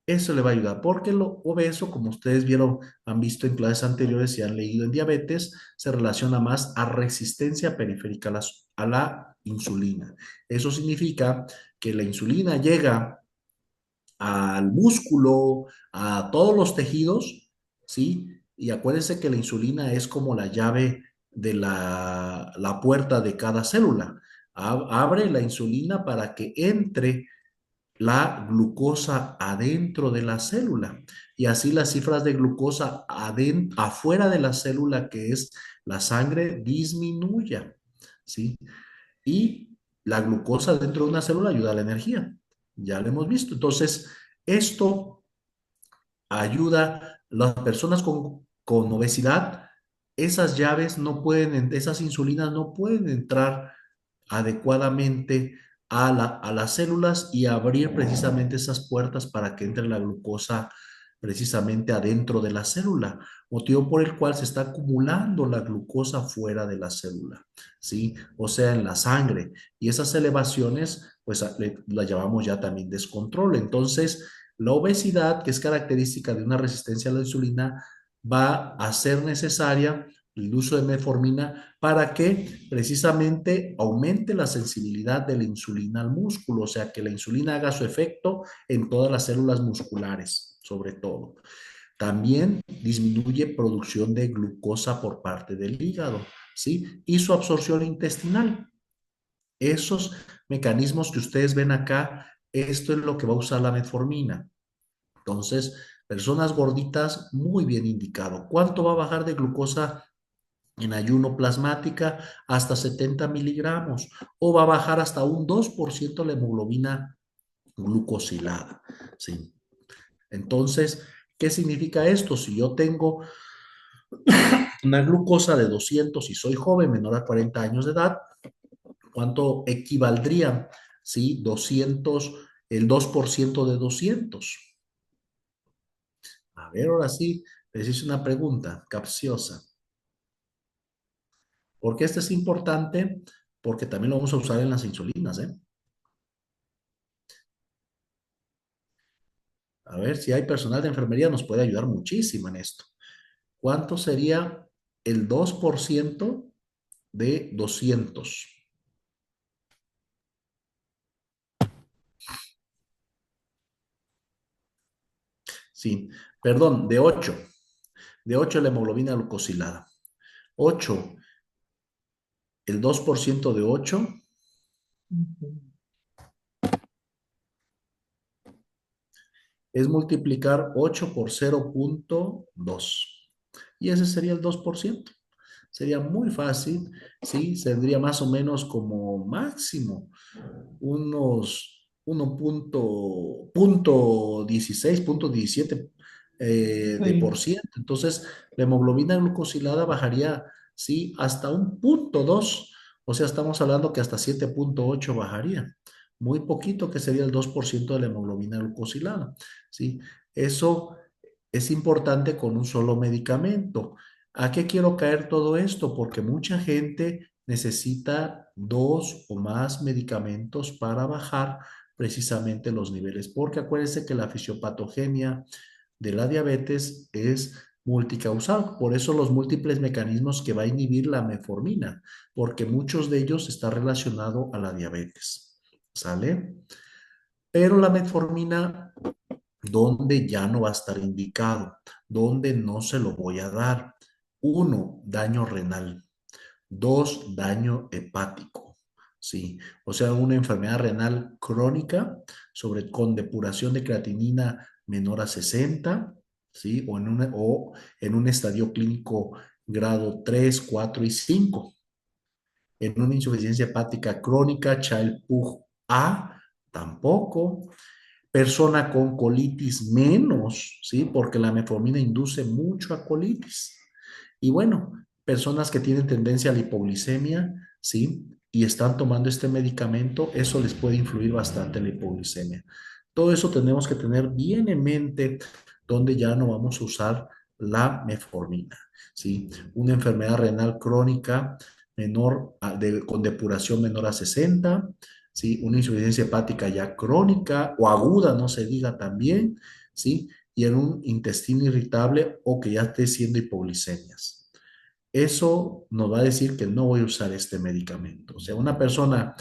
Eso le va a ayudar porque lo obeso, como ustedes vieron, han visto en clases anteriores y han leído en diabetes, se relaciona más a resistencia periférica a la insulina. Eso significa que la insulina llega al músculo, a todos los tejidos, ¿sí? Y acuérdense que la insulina es como la llave de la puerta de cada célula. Abre la insulina para que entre la glucosa adentro de la célula y así las cifras de glucosa afuera de la célula, que es la sangre, disminuya, ¿sí? Y la glucosa dentro de una célula ayuda a la energía, ya lo hemos visto. Entonces, esto ayuda a las personas con obesidad, esas llaves no pueden, esas insulinas no pueden entrar adecuadamente a las células y abrir precisamente esas puertas para que entre la glucosa precisamente adentro de la célula, motivo por el cual se está acumulando la glucosa fuera de la célula, ¿sí? O sea, en la sangre. Y esas elevaciones, pues la llamamos ya también descontrol. Entonces, la obesidad, que es característica de una resistencia a la insulina, va a ser necesaria el uso de metformina para que precisamente aumente la sensibilidad de la insulina al músculo, o sea, que la insulina haga su efecto en todas las células musculares, sobre todo. También disminuye producción de glucosa por parte del hígado, ¿sí? Y su absorción intestinal. Esos mecanismos que ustedes ven acá, esto es lo que va a usar la metformina. Entonces, personas gorditas, muy bien indicado. ¿Cuánto va a bajar de glucosa en ayuno plasmática? Hasta 70 miligramos. O va a bajar hasta un 2% la hemoglobina glucosilada. ¿Sí? Entonces, ¿qué significa esto? Si yo tengo una glucosa de 200 y soy joven, menor a 40 años de edad, ¿cuánto equivaldría? ¿Sí? 200, el 2% de 200. A ver, ahora sí, les hice una pregunta capciosa. ¿Por qué esto es importante? Porque también lo vamos a usar en las insulinas, ¿eh? A ver, si hay personal de enfermería nos puede ayudar muchísimo en esto. ¿Cuánto sería el 2% de 200? Sí, perdón, de 8. De 8 la hemoglobina glucosilada. 8, el 2% de 8 Ujú. es multiplicar 8 por 0,2. Y ese sería el 2%. Sería muy fácil, ¿sí? Sería más o menos como máximo unos 1.16, 17 de por Sí. ciento. Entonces, la hemoglobina glucosilada bajaría, ¿sí? Hasta un punto 2. O sea, estamos hablando que hasta 7,8 bajaría. Muy poquito, que sería el 2% de la hemoglobina glucosilada, ¿sí? Eso es importante con un solo medicamento. ¿A qué quiero caer todo esto? Porque mucha gente necesita dos o más medicamentos para bajar precisamente los niveles, porque acuérdense que la fisiopatogenia de la diabetes es multicausal, por eso los múltiples mecanismos que va a inhibir la metformina, porque muchos de ellos están relacionados a la diabetes, ¿sale? Pero la metformina, ¿dónde ya no va a estar indicado? ¿Dónde no se lo voy a dar? Uno, daño renal. Dos, daño hepático. Sí, o sea, una enfermedad renal crónica con depuración de creatinina menor a 60, ¿sí? O en un estadio clínico grado 3, 4 y 5. En una insuficiencia hepática crónica, Child-Pugh A, tampoco. Persona con colitis menos, ¿sí? Porque la metformina induce mucho a colitis. Y bueno, personas que tienen tendencia a la hipoglicemia, ¿sí? Y están tomando este medicamento, eso les puede influir bastante en la hipoglicemia. Todo eso tenemos que tener bien en mente donde ya no vamos a usar la metformina, ¿sí? Una enfermedad renal crónica con depuración menor a 60, ¿sí? Una insuficiencia hepática ya crónica o aguda, no se diga también, ¿sí? Y en un intestino irritable o que ya esté siendo hipoglicemias. Eso nos va a decir que no voy a usar este medicamento. O sea, una persona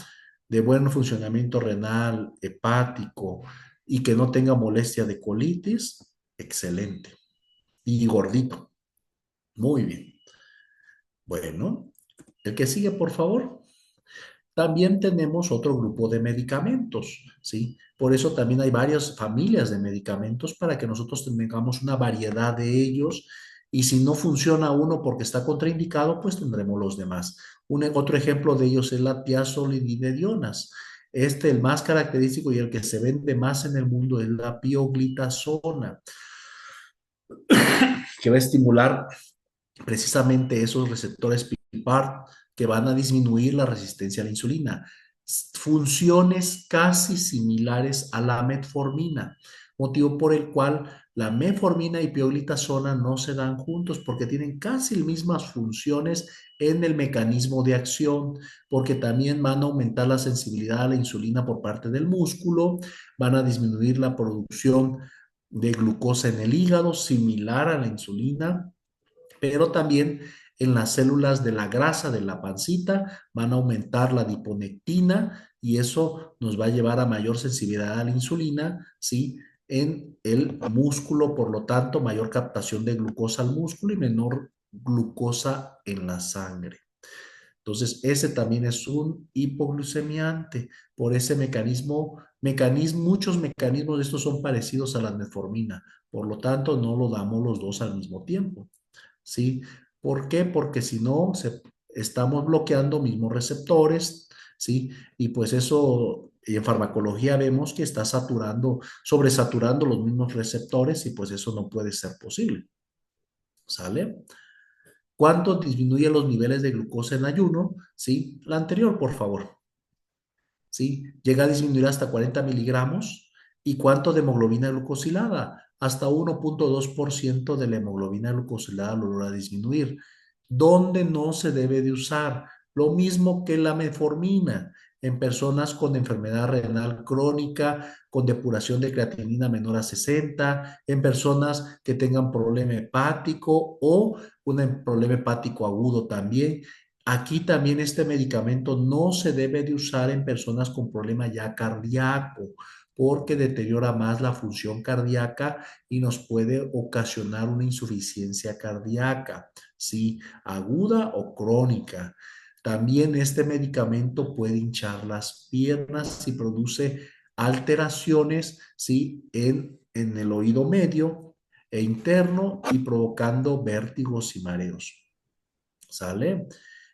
de buen funcionamiento renal, hepático y que no tenga molestia de colitis, excelente. Y gordito. Muy bien. Bueno, el que sigue, por favor. También tenemos otro grupo de medicamentos, ¿sí? Por eso también hay varias familias de medicamentos para que nosotros tengamos una variedad de ellos y si no funciona uno porque está contraindicado, pues tendremos los demás. Otro ejemplo de ellos es la tiazolidinedionas. El más característico y el que se vende más en el mundo es la pioglitazona, que va a estimular precisamente esos receptores PPAR que van a disminuir la resistencia a la insulina. Funciones casi similares a la metformina, motivo por el cual la metformina y pioglitazona no se dan juntos porque tienen casi las mismas funciones en el mecanismo de acción, porque también van a aumentar la sensibilidad a la insulina por parte del músculo, van a disminuir la producción de glucosa en el hígado, similar a la insulina, pero también en las células de la grasa de la pancita van a aumentar la adiponectina y eso nos va a llevar a mayor sensibilidad a la insulina, ¿sí? En el músculo, por lo tanto, mayor captación de glucosa al músculo y menor glucosa en la sangre. Entonces, ese también es un hipoglucemiante. Por ese muchos mecanismos de estos son parecidos a la metformina. Por lo tanto, no lo damos los dos al mismo tiempo. ¿Sí? ¿Por qué? Porque si no, estamos bloqueando mismos receptores, ¿sí? Y pues eso, en farmacología vemos que está sobresaturando los mismos receptores y pues eso no puede ser posible, ¿sale? ¿Cuánto disminuye los niveles de glucosa en ayuno? ¿Sí? La anterior, por favor. ¿Sí? Llega a disminuir hasta 40 miligramos. ¿Y cuánto de hemoglobina glucosilada? Hasta 1,2% de la hemoglobina glucosilada lo logra disminuir. ¿Dónde no se debe de usar? Lo mismo que la metformina en personas con enfermedad renal crónica, con depuración de creatinina menor a 60, en personas que tengan problema hepático o un problema hepático agudo también. Aquí también este medicamento no se debe de usar en personas con problema ya cardíaco. porque deteriora más la función cardíaca y nos puede ocasionar una insuficiencia cardíaca, ¿sí? Aguda o crónica. También este medicamento puede hinchar las piernas y produce alteraciones, ¿sí? En el oído medio e interno y provocando vértigos y mareos. ¿Sale?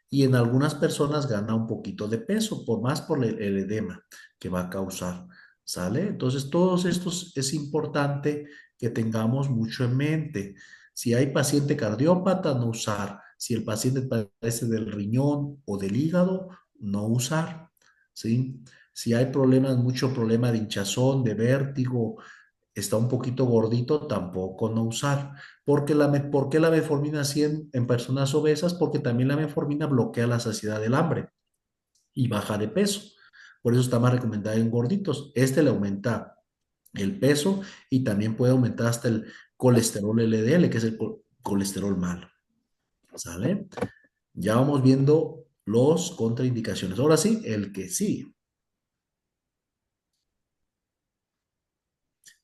Y en algunas personas gana un poquito de peso, por más por el edema que va a causar. ¿Sale? Entonces, todos estos es importante que tengamos mucho en mente. Si hay paciente cardiópata, no usar. Si el paciente padece del riñón o del hígado, no usar. ¿Sí? Si hay problemas, mucho problema de hinchazón, de vértigo, está un poquito gordito, tampoco no usar. ¿Por qué la metformina sí en personas obesas? Porque también la metformina bloquea la saciedad del hambre y baja de peso. Por eso está más recomendada en gorditos. Este le aumenta el peso y también puede aumentar hasta el colesterol LDL, que es el colesterol malo. ¿Sale? Ya vamos viendo los contraindicaciones. Ahora sí, el que sí.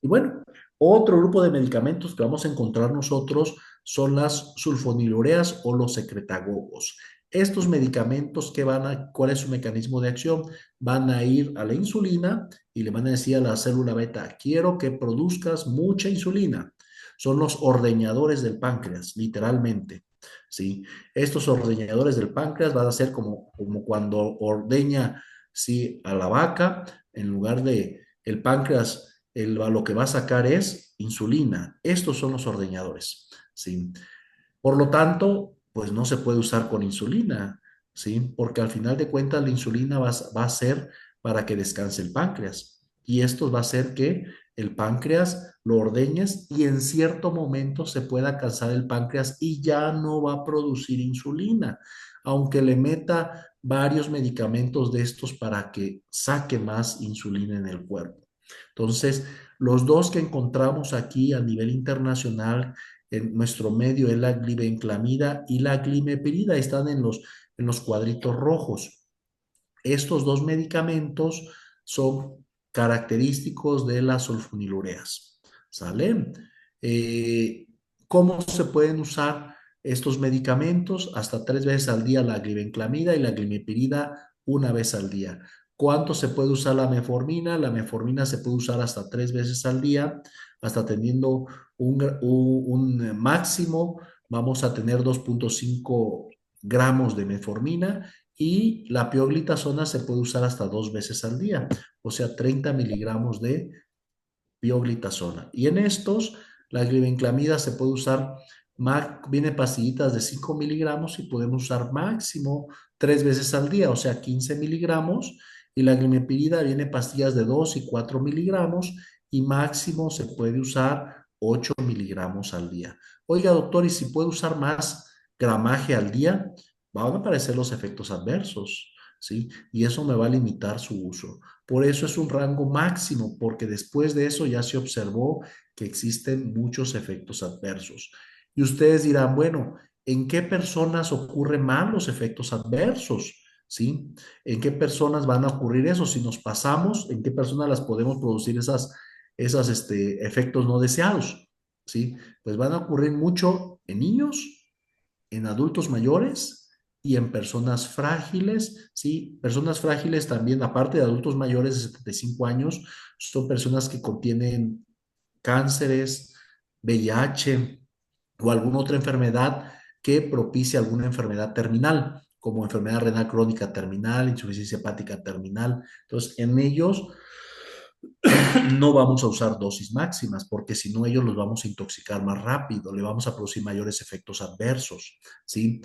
Y bueno, otro grupo de medicamentos que vamos a encontrar nosotros son las sulfonilureas o los secretagogos. Estos medicamentos ¿cuál es su mecanismo de acción? Van a ir a la insulina y le van a decir a la célula beta, quiero que produzcas mucha insulina. Son los ordeñadores del páncreas, literalmente. ¿Sí? Estos ordeñadores del páncreas van a ser como cuando ordeña, ¿sí?, a la vaca, en lugar de el páncreas lo que va a sacar es insulina. Estos son los ordeñadores, ¿sí? Por lo tanto, pues no se puede usar con insulina, ¿sí? Porque al final de cuentas la insulina va a ser para que descanse el páncreas. Y esto va a hacer que el páncreas lo ordeñes y en cierto momento se pueda cansar el páncreas y ya no va a producir insulina, aunque le meta varios medicamentos de estos para que saque más insulina en el cuerpo. Entonces, los dos que encontramos aquí a nivel internacional en nuestro medio es la glibenclamida y la glimepirida, están en los cuadritos rojos. Estos dos medicamentos son característicos de las sulfonilureas, ¿sale? Eh, ¿Cómo se pueden usar estos medicamentos? Hasta 3 veces al día la glibenclamida y la glimepirida una vez al día. ¿Cuánto se puede usar la metformina? La metformina se puede usar hasta 3 veces al día, hasta teniendo un máximo. Vamos a tener 2.5 gramos de metformina y la pioglitazona se puede usar hasta 2 veces al día, o sea, 30 miligramos de pioglitazona. Y en estos, la glibenclamida se puede usar, viene pastillitas de 5 miligramos y podemos usar máximo 3 veces al día, o sea, 15 miligramos. Y la glimepirida viene pastillas de 2 y 4 miligramos y máximo se puede usar 8 miligramos al día. Oiga, doctor, ¿y si puede usar más gramaje al día? Van a aparecer los efectos adversos, ¿sí? Y eso me va a limitar su uso. Por eso es un rango máximo, porque después de eso ya se observó que existen muchos efectos adversos. Y ustedes dirán, bueno, ¿en qué personas ocurren más los efectos adversos? ¿Sí? ¿En qué personas van a ocurrir eso? Si nos pasamos, ¿en qué personas las podemos producir esas efectos no deseados? ¿Sí? Pues van a ocurrir mucho en niños, en adultos mayores y en personas frágiles, ¿sí? Personas frágiles también, aparte de adultos mayores de 75 años, son personas que contienen cánceres, VIH o alguna otra enfermedad que propicie alguna enfermedad terminal, como enfermedad renal crónica terminal, insuficiencia hepática terminal. Entonces, en ellos no vamos a usar dosis máximas, porque si no, ellos los vamos a intoxicar más rápido, le vamos a producir mayores efectos adversos, ¿sí?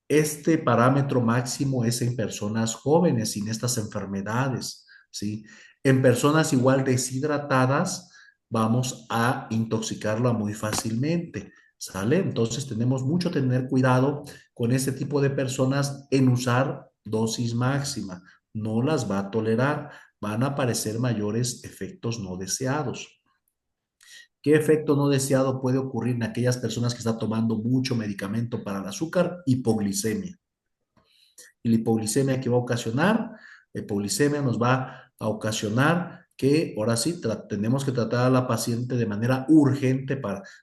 Este parámetro máximo es en personas jóvenes sin estas enfermedades, ¿sí? En personas igual deshidratadas vamos a intoxicarla muy fácilmente, ¿sale? Entonces tenemos mucho que tener cuidado con este tipo de personas en usar dosis máxima. No las va a tolerar, van a aparecer mayores efectos no deseados. ¿Qué efecto no deseado puede ocurrir en aquellas personas que están tomando mucho medicamento para el azúcar? Hipoglicemia. Y la hipoglicemia que va a ocasionar, la hipoglicemia nos va a ocasionar que ahora sí tenemos que tratar a la paciente de manera urgente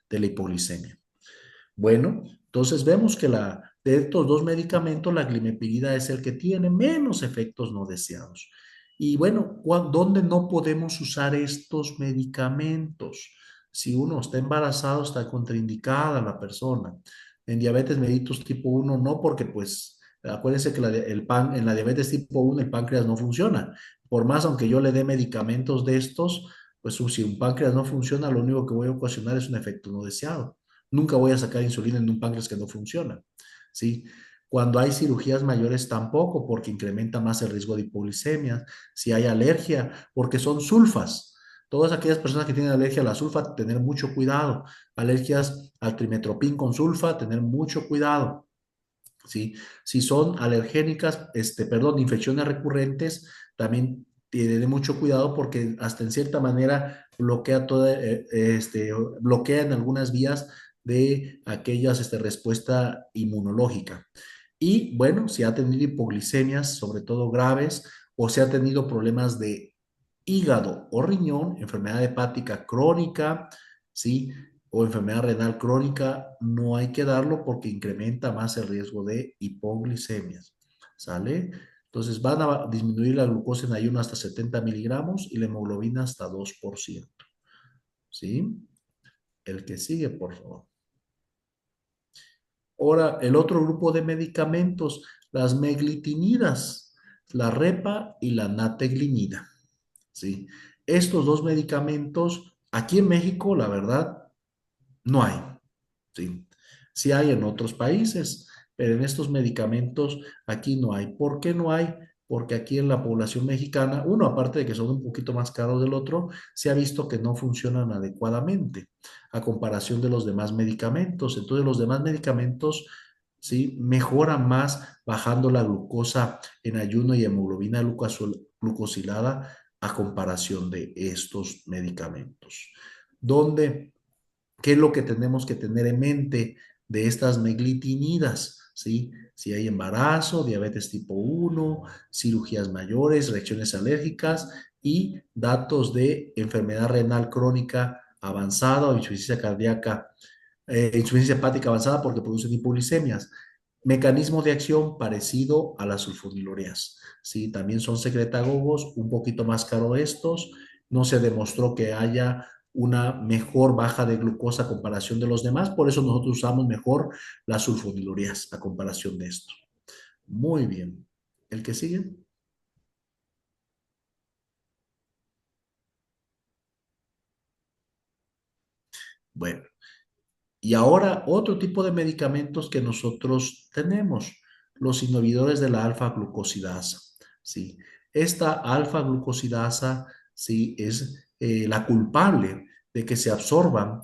de la hipoglicemia. Bueno, entonces vemos que de estos dos medicamentos, la glimepirida es el que tiene menos efectos no deseados. Y bueno, ¿dónde no podemos usar estos medicamentos? Si uno está embarazado, está contraindicada la persona. En diabetes mellitus tipo 1 no, porque pues acuérdense que en la diabetes tipo 1 el páncreas no funciona. Por más, aunque yo le dé medicamentos de estos, pues si un páncreas no funciona, lo único que voy a ocasionar es un efecto no deseado. Nunca voy a sacar insulina en un páncreas que no funciona, ¿sí? Cuando hay cirugías mayores tampoco, porque incrementa más el riesgo de hipoglicemia. Si hay alergia, porque son sulfas. Todas aquellas personas que tienen alergia a la sulfa, tener mucho cuidado. Alergias al trimetropin con sulfa, tener mucho cuidado. ¿Sí? Si son alergénicas, infecciones recurrentes, también tiene mucho cuidado porque hasta en cierta manera bloquea en algunas vías de aquellas respuesta inmunológica. Y bueno, si ha tenido hipoglicemias, sobre todo graves, o si ha tenido problemas de hígado o riñón, enfermedad hepática crónica, ¿sí? O enfermedad renal crónica, no hay que darlo porque incrementa más el riesgo de hipoglicemias, ¿sale? Entonces van a disminuir la glucosa en ayuno hasta 70 miligramos y la hemoglobina hasta 2%, ¿sí? El que sigue, por favor. Ahora, el otro grupo de medicamentos, las meglitinidas, la repa y la nateglinida, ¿sí? Estos dos medicamentos, aquí en México, la verdad, no hay, ¿sí? Sí hay en otros países, pero en estos medicamentos aquí no hay. ¿Por qué no hay? Porque aquí en la población mexicana, uno, aparte de que son un poquito más caros del otro, se ha visto que no funcionan adecuadamente a comparación de los demás medicamentos. Entonces, los demás medicamentos, sí, mejoran más bajando la glucosa en ayuno y hemoglobina glucosilada a comparación de estos medicamentos. ¿Dónde? ¿Qué es lo que tenemos que tener en mente de estas meglitinidas? ¿Sí? Si hay embarazo, diabetes tipo 1, cirugías mayores, reacciones alérgicas y datos de enfermedad renal crónica avanzada o insuficiencia cardíaca, insuficiencia hepática avanzada porque producen hipoglicemias. Mecanismo de acción parecido a las sulfonilureas. ¿Sí? También son secretagogos, un poquito más caro estos. No se demostró que haya una mejor baja de glucosa a comparación de los demás, por eso nosotros usamos mejor las sulfonilureas a comparación de esto. Muy bien. ¿El que sigue? Bueno, y ahora otro tipo de medicamentos que nosotros tenemos, los inhibidores de la alfa-glucosidasa, ¿sí? Esta alfa-glucosidasa, ¿sí? Es la culpable de que se absorban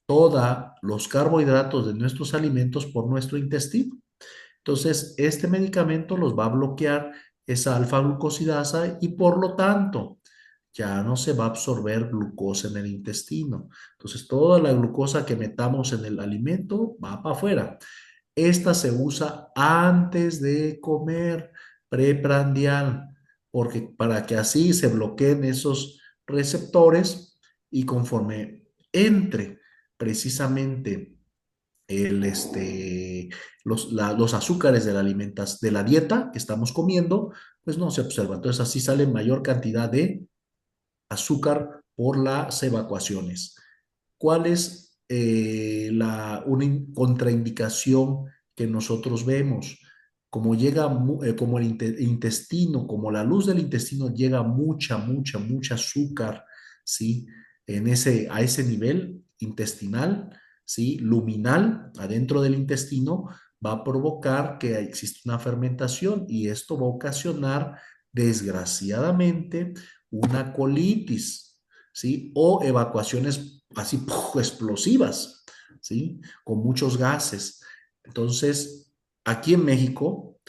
todos los carbohidratos de nuestros alimentos por nuestro intestino. Entonces, este medicamento los va a bloquear esa alfa-glucosidasa y por lo tanto ya no se va a absorber glucosa en el intestino. Entonces, toda la glucosa que metamos en el alimento va para afuera. Esta se usa antes de comer, preprandial, porque para que así se bloqueen esos receptores y conforme entre precisamente los azúcares de de la dieta que estamos comiendo, pues no se observa. Entonces así sale mayor cantidad de azúcar por las evacuaciones. ¿Cuál es una contraindicación que nosotros vemos? Como como el intestino, como la luz del intestino llega mucha azúcar, ¿sí? A ese nivel intestinal, ¿sí? Luminal, adentro del intestino, va a provocar que exista una fermentación y esto va a ocasionar, desgraciadamente, una colitis, ¿sí? O evacuaciones así explosivas, ¿sí? Con muchos gases. Entonces, aquí en México,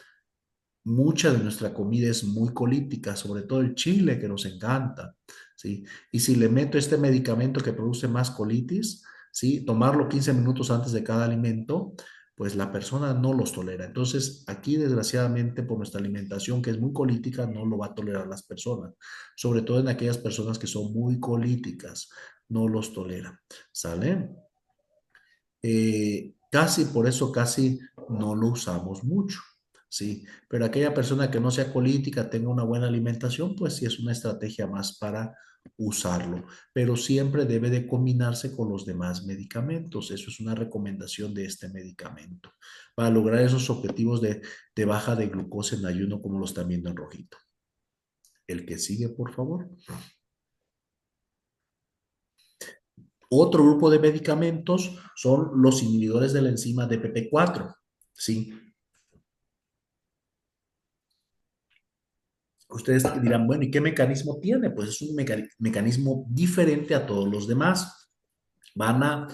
mucha de nuestra comida es muy colítica, sobre todo el chile que nos encanta, ¿sí? Y si le meto este medicamento que produce más colitis, ¿sí? Tomarlo 15 minutos antes de cada alimento, pues la persona no los tolera. Entonces, aquí desgraciadamente por nuestra alimentación, que es muy colítica, no lo va a tolerar las personas, sobre todo en aquellas personas que son muy colíticas, no los tolera, ¿sale? Casi por eso casi no lo usamos mucho, ¿sí? Pero aquella persona que no sea colítica, tenga una buena alimentación, pues sí es una estrategia más para usarlo, pero siempre debe de combinarse con los demás medicamentos. Eso es una recomendación de este medicamento para lograr esos objetivos de baja de glucosa en ayuno como lo están viendo en rojito. El que sigue, por favor. Otro grupo de medicamentos son los inhibidores de la enzima DPP4, ¿sí? Ustedes dirán, bueno, ¿y qué mecanismo tiene? Pues es un mecanismo diferente a todos los demás. Van a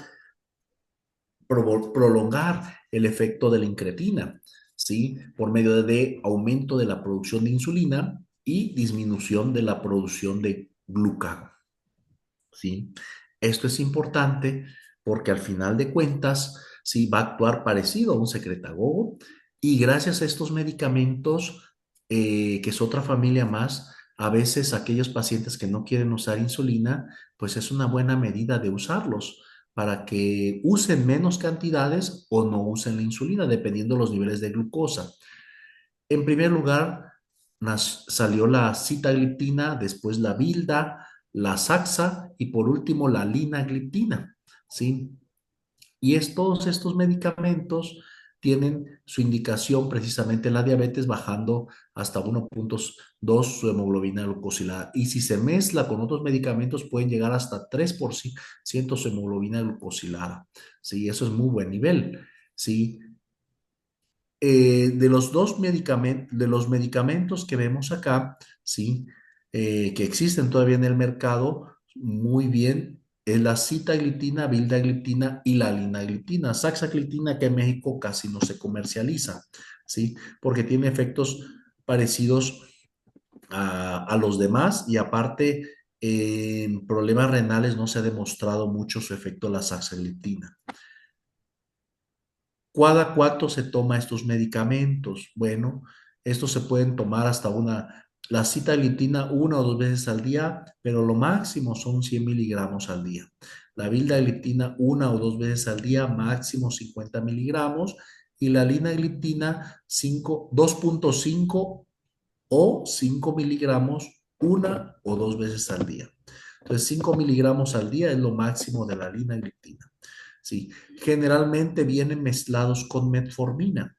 prolongar el efecto de la incretina, ¿sí? Por medio de aumento de la producción de insulina y disminución de la producción de glucagón, ¿sí? Esto es importante porque al final de cuentas, sí, va a actuar parecido a un secretagogo y gracias a estos medicamentos, que es otra familia más, a veces aquellos pacientes que no quieren usar insulina, pues es una buena medida de usarlos para que usen menos cantidades o no usen la insulina, dependiendo los niveles de glucosa. En primer lugar, salió la sitagliptina, después la bilda, la saxa y por último la linagliptina, ¿sí? Y todos estos medicamentos tienen su indicación precisamente en la diabetes, bajando hasta 1,2 su hemoglobina glucosilada. Y si se mezcla con otros medicamentos, pueden llegar hasta 3% su hemoglobina glucosilada. Sí, eso es muy buen nivel. Sí, de los medicamentos que vemos acá, ¿sí? Que existen todavía en el mercado, muy bien, es la sitagliptina, vildagliptina y la linagliptina. Saxagliptina que en México casi no se comercializa, ¿sí? Porque tiene efectos parecidos a los demás y aparte en problemas renales no se ha demostrado mucho su efecto la saxagliptina. ¿Cada cuánto se toma estos medicamentos? Bueno, estos se pueden tomar la sitagliptina 1 o 2 veces al día, pero lo máximo son 100 miligramos al día. La vildagliptina 1 o 2 veces al día, máximo 50 miligramos. Y la linagliptina 2,5 o 5 miligramos 1 o 2 veces al día. Entonces, 5 miligramos al día es lo máximo de la linagliptina. Sí, generalmente vienen mezclados con metformina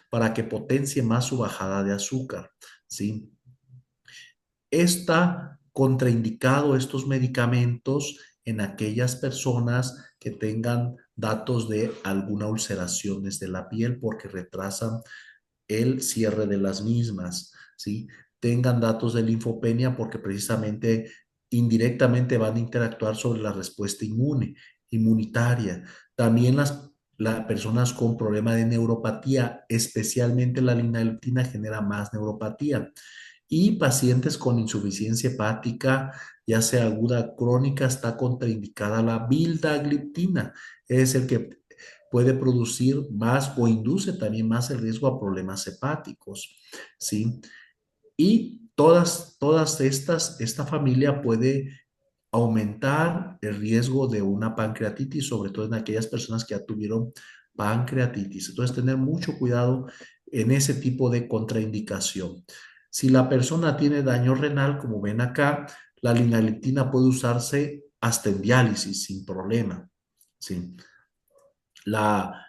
para que potencie más su bajada de azúcar, ¿sí? Está contraindicado estos medicamentos en aquellas personas que tengan datos de alguna ulceración desde la piel porque retrasan el cierre de las mismas, ¿sí? Tengan datos de linfopenia porque precisamente indirectamente van a interactuar sobre la respuesta inmunitaria. También las personas con problema de neuropatía, especialmente la linagliptina genera más neuropatía. Y pacientes con insuficiencia hepática, ya sea aguda o crónica, está contraindicada la vildagliptina. Es el que puede producir más o induce también más el riesgo a problemas hepáticos, ¿sí? Y esta familia puede aumentar el riesgo de una pancreatitis, sobre todo en aquellas personas que ya tuvieron pancreatitis. Entonces, tener mucho cuidado en ese tipo de contraindicación. Si la persona tiene daño renal, como ven acá, la linagliptina puede usarse hasta en diálisis sin problema, ¿sí? La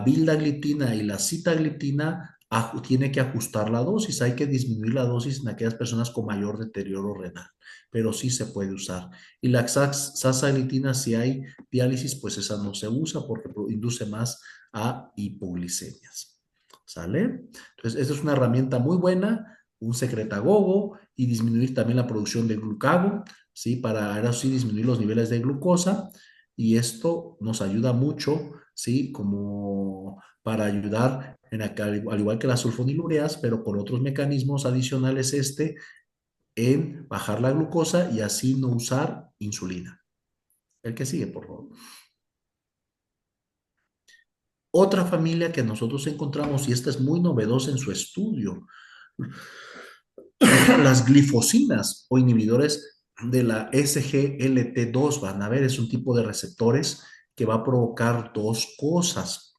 vildagliptina y la sitagliptina tiene que ajustar la dosis, hay que disminuir la dosis en aquellas personas con mayor deterioro renal, pero sí se puede usar. Y la saxagliptina, si hay diálisis, pues esa no se usa porque induce más a hipoglicemias. ¿Sale? Entonces, esta es una herramienta muy buena, un secretagogo y disminuir también la producción de glucagón, ¿sí? Para ahora sí disminuir los niveles de glucosa y esto nos ayuda mucho, ¿sí? Como para ayudar, al igual que las sulfonilureas, pero con otros mecanismos adicionales en bajar la glucosa y así no usar insulina. El que sigue, por favor. Otra familia que nosotros encontramos, y esta es muy novedosa en su estudio, las glifosinas o inhibidores de la SGLT2, van a ver, es un tipo de receptores que va a provocar dos cosas,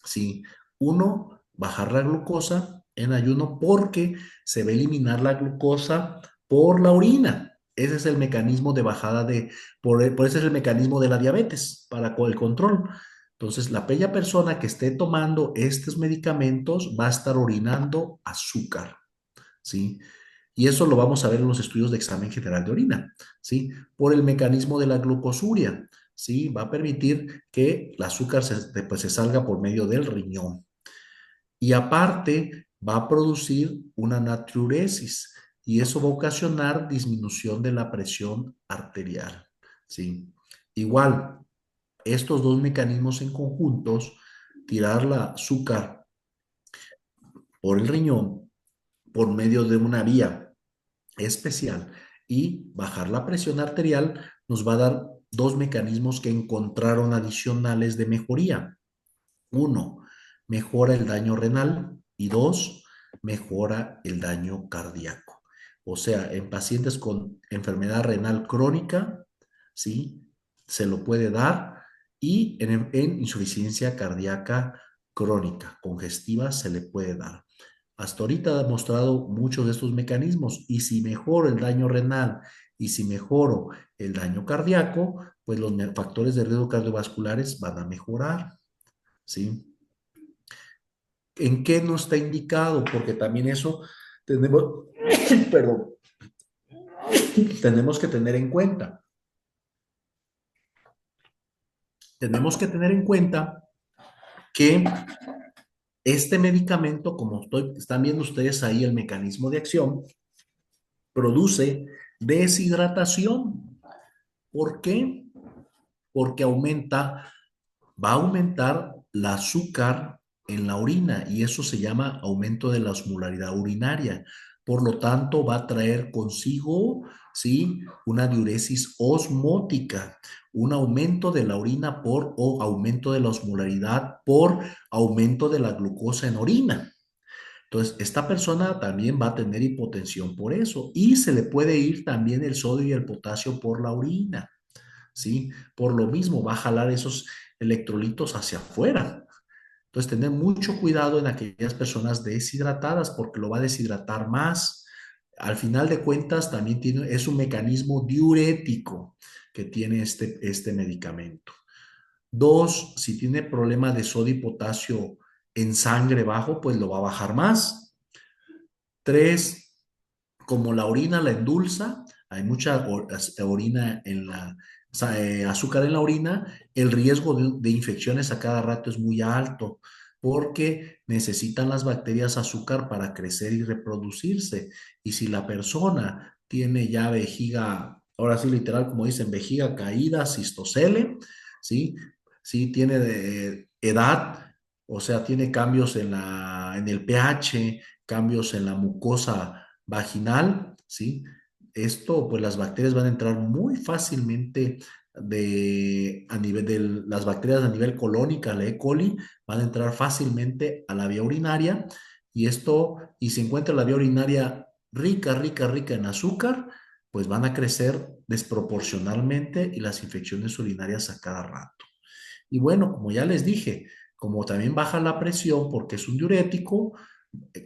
¿sí? Uno, bajar la glucosa en ayuno porque se va a eliminar la glucosa por la orina. Ese es el mecanismo de bajada por ese es el mecanismo de la diabetes, para el control. Entonces, la bella persona que esté tomando estos medicamentos va a estar orinando azúcar, ¿sí? Y eso lo vamos a ver en los estudios de examen general de orina, ¿sí? Por el mecanismo de la glucosuria, ¿sí? Va a permitir que el azúcar pues, se salga por medio del riñón. Y aparte, va a producir una natriuresis y eso va a ocasionar disminución de la presión arterial, ¿sí? Igual, estos dos mecanismos en conjuntos, tirar la azúcar por el riñón por medio de una vía especial y bajar la presión arterial nos va a dar dos mecanismos que encontraron adicionales de mejoría. Uno, mejora el daño renal y dos, mejora el daño cardíaco. O sea, en pacientes con enfermedad renal crónica, ¿sí? Se lo puede dar y en insuficiencia cardíaca crónica, congestiva, se le puede dar. Hasta ahorita ha demostrado muchos de estos mecanismos y si mejoro el daño renal y si mejoro el daño cardíaco, pues los factores de riesgo cardiovasculares van a mejorar, ¿sí? ¿En qué no está indicado? Porque también eso tenemos, perdón, tenemos que tener en cuenta. Tenemos que tener en cuenta que este medicamento, como están viendo ustedes ahí el mecanismo de acción, produce deshidratación. ¿Por qué? Porque va a aumentar el azúcar en la orina y eso se llama aumento de la osmolaridad urinaria. Por lo tanto, va a traer consigo, ¿sí? Una diuresis osmótica, un aumento de la orina o aumento de la osmolaridad por aumento de la glucosa en orina. Entonces, esta persona también va a tener hipotensión por eso y se le puede ir también el sodio y el potasio por la orina, ¿sí? Por lo mismo va a jalar esos electrolitos hacia afuera. Entonces, tener mucho cuidado en aquellas personas deshidratadas porque lo va a deshidratar más. Al final de cuentas, también es un mecanismo diurético que tiene este medicamento. Dos, si tiene problema de sodio y potasio en sangre bajo, pues lo va a bajar más. Tres, como la orina la endulza, hay mucha orina en azúcar en la orina, el riesgo de infecciones a cada rato es muy alto porque necesitan las bacterias azúcar para crecer y reproducirse. Y si la persona tiene ya vejiga, ahora sí literal como dicen, vejiga caída, cistocele, ¿sí? Sí tiene edad, o sea, tiene cambios en el pH, cambios en la mucosa vaginal, ¿sí? Esto, pues las bacterias van a entrar muy fácilmente a nivel de las bacterias a nivel colónica, la E. coli, van a entrar fácilmente a la vía urinaria y se encuentra la vía urinaria rica en azúcar, pues van a crecer desproporcionalmente y las infecciones urinarias a cada rato. Y bueno, como ya les dije, como también baja la presión porque es un diurético,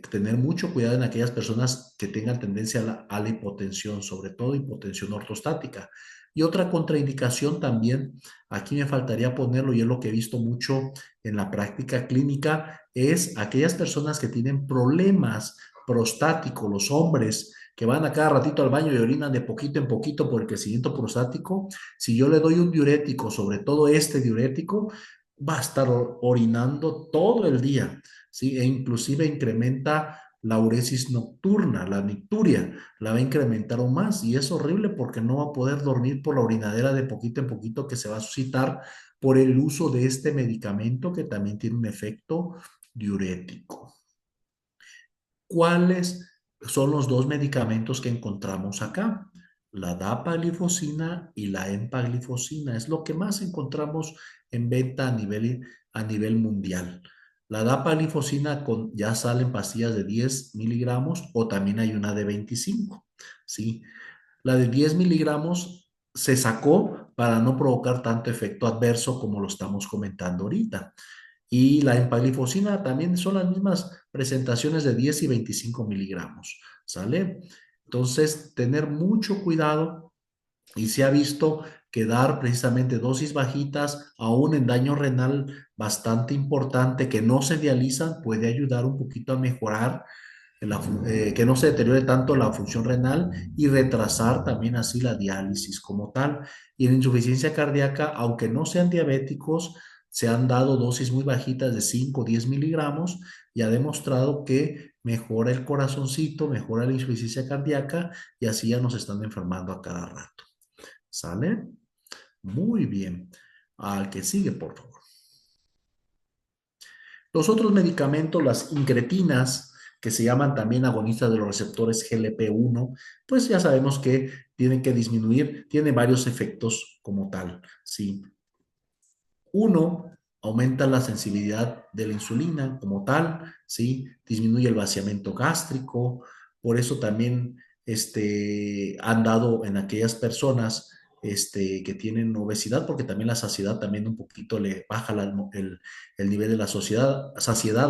tener mucho cuidado en aquellas personas que tengan tendencia a la hipotensión, sobre todo hipotensión ortostática. Y otra contraindicación también, aquí me faltaría ponerlo y es lo que he visto mucho en la práctica clínica, es aquellas personas que tienen problemas prostáticos, los hombres que van a cada ratito al baño y orinan de poquito en poquito por el crecimiento prostático. Si yo le doy un diurético, sobre todo este diurético, va a estar orinando todo el día, ¿sí? E inclusive incrementa la uresis nocturna, la nicturia, la va a incrementar aún más y es horrible porque no va a poder dormir por la orinadera de poquito en poquito que se va a suscitar por el uso de este medicamento que también tiene un efecto diurético. ¿Cuáles son los dos medicamentos que encontramos acá? La dapaglifosina y la empaglifosina. Es lo que más encontramos en venta a nivel mundial. La dapaglifosina ya salen pastillas de 10 miligramos o también hay una de 25, ¿sí? La de 10 miligramos se sacó para no provocar tanto efecto adverso como lo estamos comentando ahorita. Y la empaglifosina también son las mismas presentaciones de 10 y 25 miligramos, ¿sale? Entonces, tener mucho cuidado y se ha visto que dar precisamente dosis bajitas, aún en daño renal bastante importante, que no se dializan, puede ayudar un poquito a mejorar que no se deteriore tanto la función renal y retrasar también así la diálisis como tal. Y en insuficiencia cardíaca, aunque no sean diabéticos, se han dado dosis muy bajitas de 5 o 10 miligramos y ha demostrado que mejora el corazoncito, mejora la insuficiencia cardíaca y así ya nos están enfermando a cada rato. ¿Sale? Muy bien. Al que sigue, por favor. Los otros medicamentos, las incretinas, que se llaman también agonistas de los receptores GLP-1, pues ya sabemos que tienen que disminuir, tiene varios efectos como tal, ¿sí? Uno, aumenta la sensibilidad de la insulina como tal, ¿sí? Disminuye el vaciamiento gástrico, por eso también han dado en aquellas personas que tienen obesidad, porque también la saciedad también un poquito le baja el nivel de la saciedad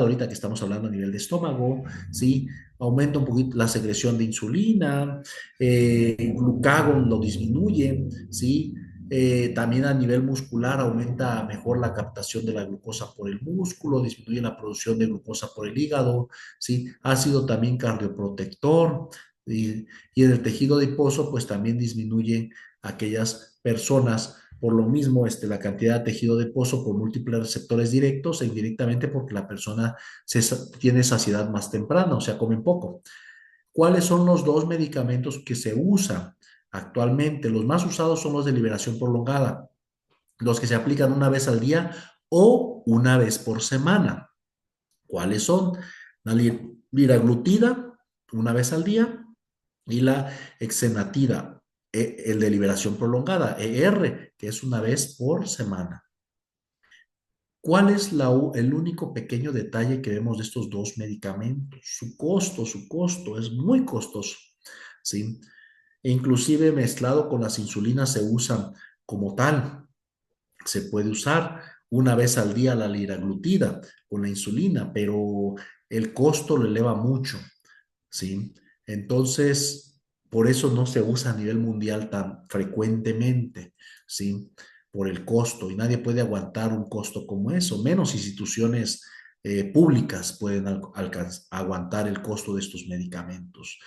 ahorita que estamos hablando a nivel de estómago, ¿sí? Aumenta un poquito la secreción de insulina, glucagón lo disminuye, ¿sí? También a nivel muscular aumenta mejor la captación de la glucosa por el músculo, disminuye la producción de glucosa por el hígado, ¿sí? Ha sido también cardioprotector y en el tejido adiposo pues también disminuye aquellas personas por lo mismo la cantidad de tejido adiposo por múltiples receptores directos e indirectamente porque la persona tiene saciedad más temprana, o sea, comen poco. ¿Cuáles son los dos medicamentos que se usan actualmente? Los más usados son los de liberación prolongada, los que se aplican una vez al día o una vez por semana. ¿Cuáles son? La liraglutida, una vez al día, y la exenatida, el de liberación prolongada, que es una vez por semana. ¿Cuál es el único pequeño detalle que vemos de estos dos medicamentos? Su costo es muy costoso, ¿sí? E inclusive mezclado con las insulinas se usan como tal. Se puede usar una vez al día la liraglutida con la insulina, pero el costo lo eleva mucho, ¿sí? Entonces, por eso no se usa a nivel mundial tan frecuentemente, ¿sí? Por el costo, y nadie puede aguantar un costo como eso, menos instituciones públicas pueden aguantar el costo de estos medicamentos.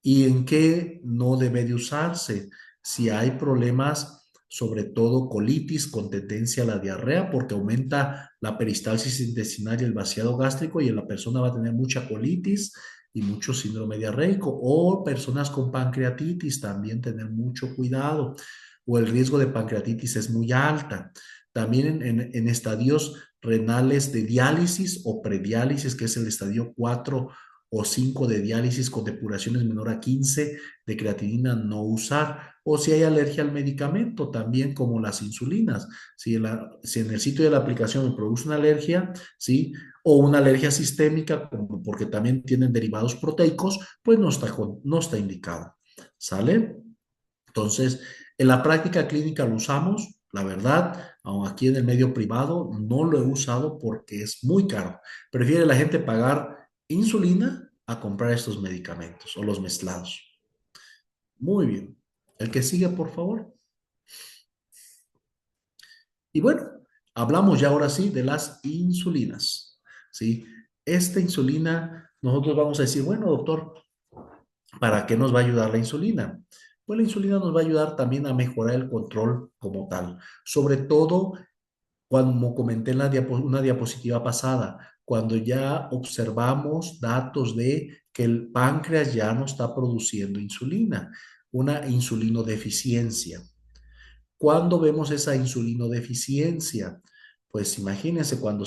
¿Y en qué no debe de usarse? Si hay problemas, sobre todo colitis con tendencia a la diarrea, porque aumenta la peristalsis intestinal y el vaciado gástrico y la persona va a tener mucha colitis y mucho síndrome diarreico, o personas con pancreatitis, también tener mucho cuidado, o el riesgo de pancreatitis es muy alta. También en estadios renales de diálisis o prediálisis, que es el estadio 4 o 5 de diálisis con depuraciones menor a 15 de creatinina, no usar. O si hay alergia al medicamento, también como las insulinas. Si en el sitio de la aplicación me produce una alergia, ¿sí? O una alergia sistémica, porque también tienen derivados proteicos, pues no está indicado. ¿Sale? Entonces, en la práctica clínica lo usamos, la verdad, aun aquí en el medio privado no lo he usado porque es muy caro. Prefiere la gente pagar insulina a comprar estos medicamentos o los mezclados. Muy bien. El que sigue, por favor. Y bueno, hablamos ya ahora sí de las insulinas, ¿sí? Esta insulina, nosotros vamos a decir, bueno, doctor, ¿para qué nos va a ayudar la insulina? Pues la insulina nos va a ayudar también a mejorar el control como tal, sobre todo como comenté en una diapositiva pasada, cuando ya observamos datos de que el páncreas ya no está produciendo insulina, una insulinodeficiencia. ¿Cuándo vemos esa insulinodeficiencia? Pues imagínense cuando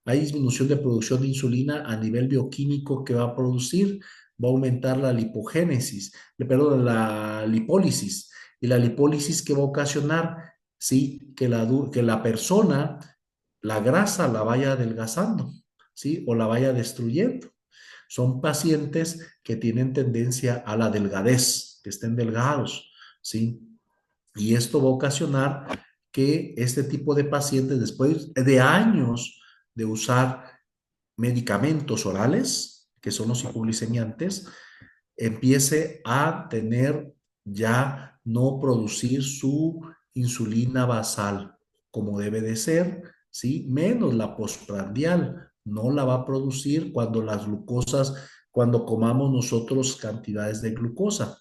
hay disminución de producción de insulina a nivel bioquímico, que va a producir, va a aumentar la lipogénesis, perdón, la lipólisis. Y la lipólisis que va a ocasionar, sí, que la persona, la grasa la vaya adelgazando, ¿sí? O la vaya destruyendo. Son pacientes que tienen tendencia a la delgadez, que estén delgados, ¿sí? Y esto va a ocasionar que este tipo de pacientes, después de años de usar medicamentos orales, que son los hipoglicemiantes, empiece a tener ya no producir su insulina basal como debe de ser, ¿sí? Menos la postprandial, no la va a producir cuando las glucosas, cuando comamos nosotros cantidades de glucosa.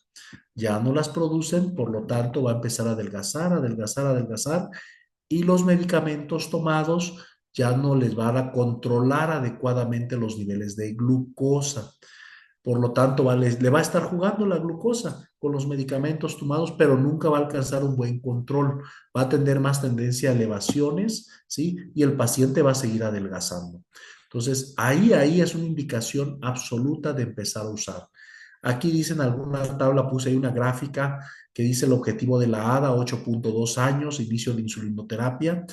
Ya no las producen, por lo tanto va a empezar a adelgazar, adelgazar, adelgazar, y los medicamentos tomados ya no les van a controlar adecuadamente los niveles de glucosa. Por lo tanto, le va a estar jugando la glucosa con los medicamentos tomados, pero nunca va a alcanzar un buen control. Va a tener más tendencia a elevaciones, ¿sí? Y el paciente va a seguir adelgazando. Entonces, ahí es una indicación absoluta de empezar a usar. Aquí dicen alguna tabla, puse ahí una gráfica que dice el objetivo de la ADA, 8.2 años, inicio de insulinoterapia.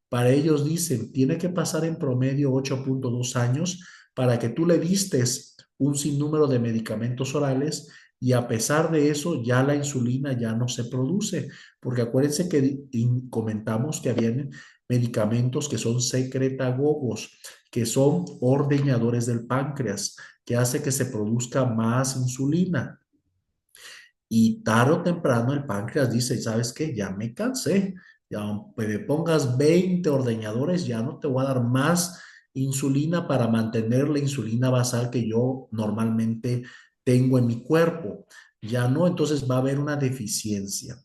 Para ellos dicen, tiene que pasar en promedio 8.2 años para que tú le distes un sinnúmero de medicamentos orales y a pesar de eso ya la insulina ya no se produce, porque acuérdense que comentamos que habían medicamentos que son secretagogos, que son ordeñadores del páncreas, que hace que se produzca más insulina. Y tarde o temprano el páncreas dice, ¿sabes qué? Ya me cansé. Ya, aunque me pongas 20 ordeñadores, ya no te voy a dar más insulina para mantener la insulina basal que yo normalmente tengo en mi cuerpo. Ya no, entonces va a haber una deficiencia.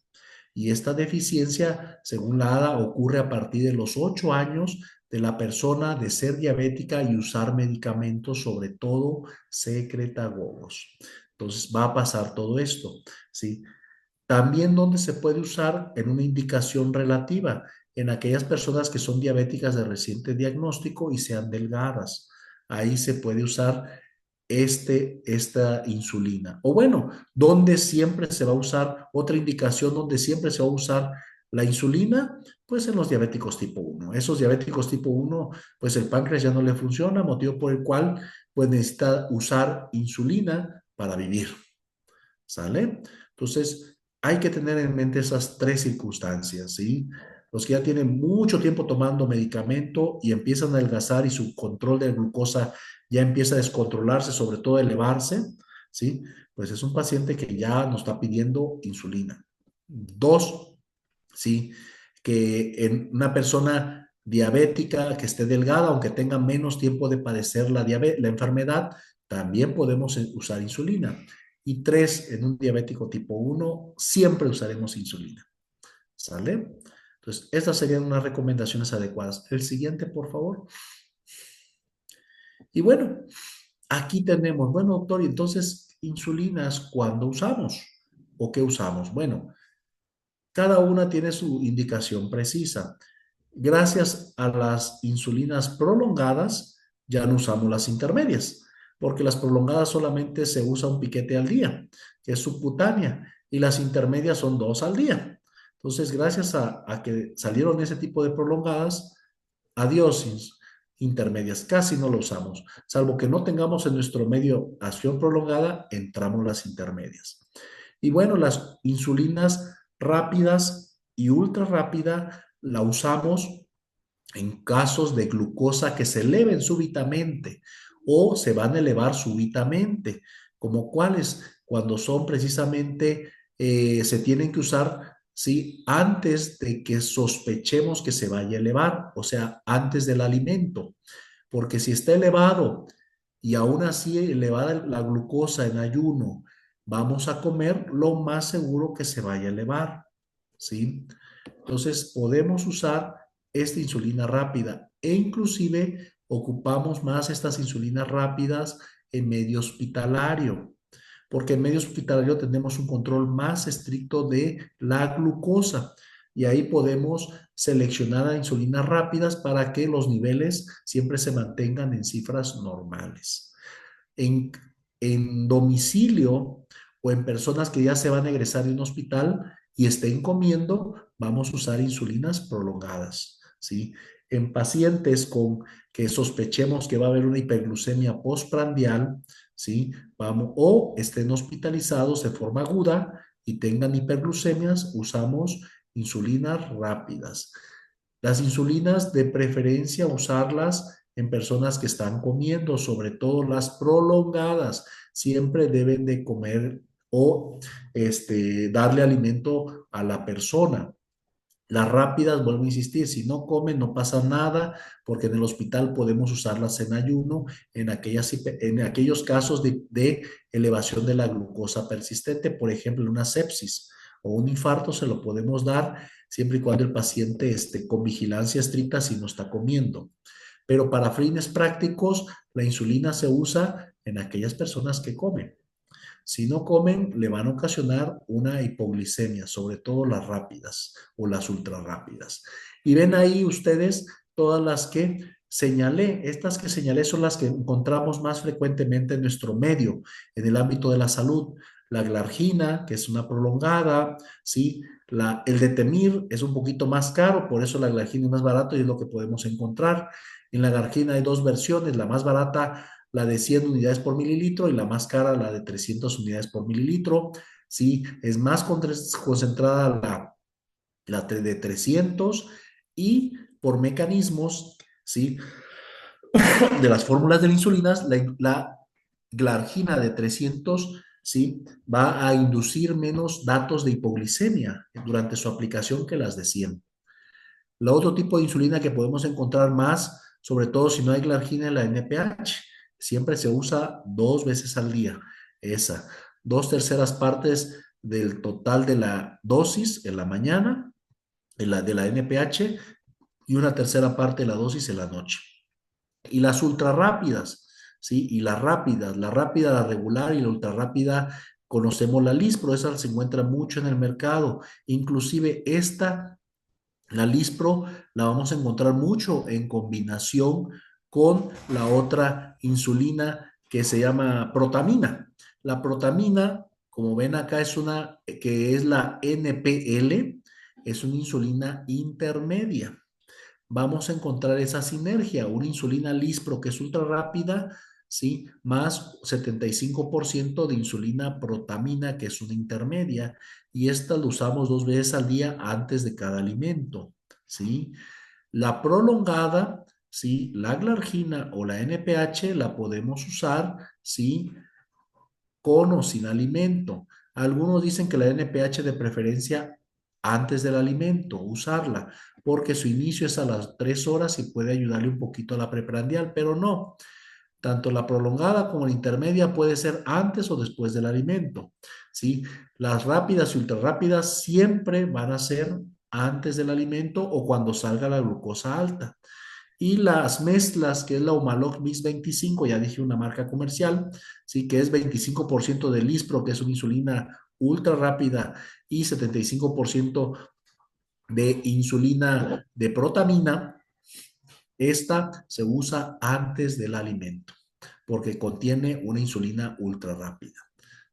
Y esta deficiencia, según la ADA, ocurre a partir de los 8 años de la persona de ser diabética y usar medicamentos, sobre todo secretagogos. Entonces va a pasar todo esto, ¿sí? También donde se puede usar en una indicación relativa, en aquellas personas que son diabéticas de reciente diagnóstico y sean delgadas. Ahí se puede usar esta insulina. O bueno, donde siempre se va a usar, otra indicación donde siempre se va a usar la insulina, pues en los diabéticos tipo 1. Esos diabéticos tipo 1, pues el páncreas ya no le funciona, motivo por el cual pues necesita usar insulina para vivir. ¿Sale? Entonces, hay que tener en mente esas tres circunstancias, ¿sí? Los que ya tienen mucho tiempo tomando medicamento y empiezan a adelgazar y su control de glucosa ya empieza a descontrolarse, sobre todo a elevarse, ¿sí? Pues es un paciente que ya nos está pidiendo insulina. Dos, ¿sí? Que en una persona diabética que esté delgada, aunque tenga menos tiempo de padecer la enfermedad, también podemos usar insulina. Y tres, en un diabético tipo 1, siempre usaremos insulina. ¿Sale? Entonces, estas serían unas recomendaciones adecuadas. El siguiente, por favor. Y bueno, aquí tenemos, bueno, doctor, y entonces, insulinas, ¿cuándo usamos? ¿O qué usamos? Bueno, cada una tiene su indicación precisa. Gracias a las insulinas prolongadas, ya no usamos las intermedias, porque las prolongadas solamente se usa un piquete al día, que es subcutánea, y las intermedias son 2 al día. Entonces, gracias a que salieron ese tipo de prolongadas, adiós, intermedias, casi no lo usamos, salvo que no tengamos en nuestro medio acción prolongada, entramos las intermedias. Y bueno, las insulinas rápidas y ultra rápida la usamos en casos de glucosa que se eleven súbitamente o se van a elevar súbitamente, como cuáles, cuando son precisamente, se tienen que usar, ¿sí? Antes de que sospechemos que se vaya a elevar, o sea, antes del alimento, porque si está elevado y aún así elevada la glucosa en ayuno, vamos a comer, lo más seguro que se vaya a elevar, ¿sí? Entonces podemos usar esta insulina rápida e inclusive ocupamos más estas insulinas rápidas en medio hospitalario, porque en medio hospitalario tenemos un control más estricto de la glucosa y ahí podemos seleccionar a insulinas rápidas para que los niveles siempre se mantengan en cifras normales. En, en domicilio o en personas que ya se van a egresar de un hospital y estén comiendo, vamos a usar insulinas prolongadas, ¿sí? en pacientes con que sospechemos que va a haber una hiperglucemia postprandial, ¿sí? Vamos, o estén hospitalizados de forma aguda y tengan hiperglucemias, usamos insulinas rápidas. Las insulinas de preferencia usarlas en personas que están comiendo, sobre todo las prolongadas. Siempre deben de comer o darle alimento a la persona. Las rápidas, vuelvo a insistir, si no comen no pasa nada, porque en el hospital podemos usarlas en ayuno en aquellos casos de elevación de la glucosa persistente, por ejemplo, en una sepsis o un infarto se lo podemos dar siempre y cuando el paciente esté con vigilancia estricta si no está comiendo. Pero para fines prácticos, la insulina se usa en aquellas personas que comen. Si no comen, le van a ocasionar una hipoglicemia, sobre todo las rápidas o las ultra rápidas. Y ven ahí ustedes todas las que señalé. Estas que señalé son las que encontramos más frecuentemente en nuestro medio, en el ámbito de la salud. La glargina, que es una prolongada, ¿sí? El detemir es un poquito más caro, por eso la glargina es más barato y es lo que podemos encontrar. En la glargina hay dos versiones, la más barata la de 100 unidades por mililitro y la más cara, la de 300 unidades por mililitro. Sí, es más concentrada la de 300 y por mecanismos, ¿sí? De las fórmulas de la insulina, la glargina de 300, ¿sí? Va a inducir menos datos de hipoglicemia durante su aplicación que las de 100. El otro tipo de insulina que podemos encontrar más, sobre todo si no hay glargina, es la NPH. Siempre se usa 2 veces al día. Esa, 2/3 partes del total de la dosis en la mañana, de la NPH, y 1/3 parte de la dosis en la noche. Y las ultra rápidas, ¿sí? Y las rápidas, la rápida, la regular y la ultra rápida, conocemos la Lispro, esa se encuentra mucho en el mercado. Inclusive esta la Lispro la vamos a encontrar mucho en combinación con la otra insulina que se llama protamina. La protamina, como ven acá, es una que es la NPL, es una insulina intermedia. Vamos a encontrar esa sinergia, una insulina Lispro que es ultra rápida, ¿sí? Más 75% de insulina protamina, que es una intermedia, y esta la usamos 2 veces al día antes de cada alimento, ¿sí? La prolongada, ¿sí? La glargina o la NPH la podemos usar, ¿sí? Con o sin alimento. Algunos dicen que la NPH de preferencia antes del alimento, usarla, porque su inicio es a las 3 horas y puede ayudarle un poquito a la preprandial, pero no. Tanto la prolongada como la intermedia puede ser antes o después del alimento, ¿sí? Las rápidas y ultra rápidas siempre van a ser antes del alimento o cuando salga la glucosa alta. Y las mezclas, que es la Humalog Mix 25, ya dije una marca comercial, ¿sí? Que es 25% de Lispro, que es una insulina ultra rápida, y 75% de insulina de protamina. Esta se usa antes del alimento porque contiene una insulina ultra rápida.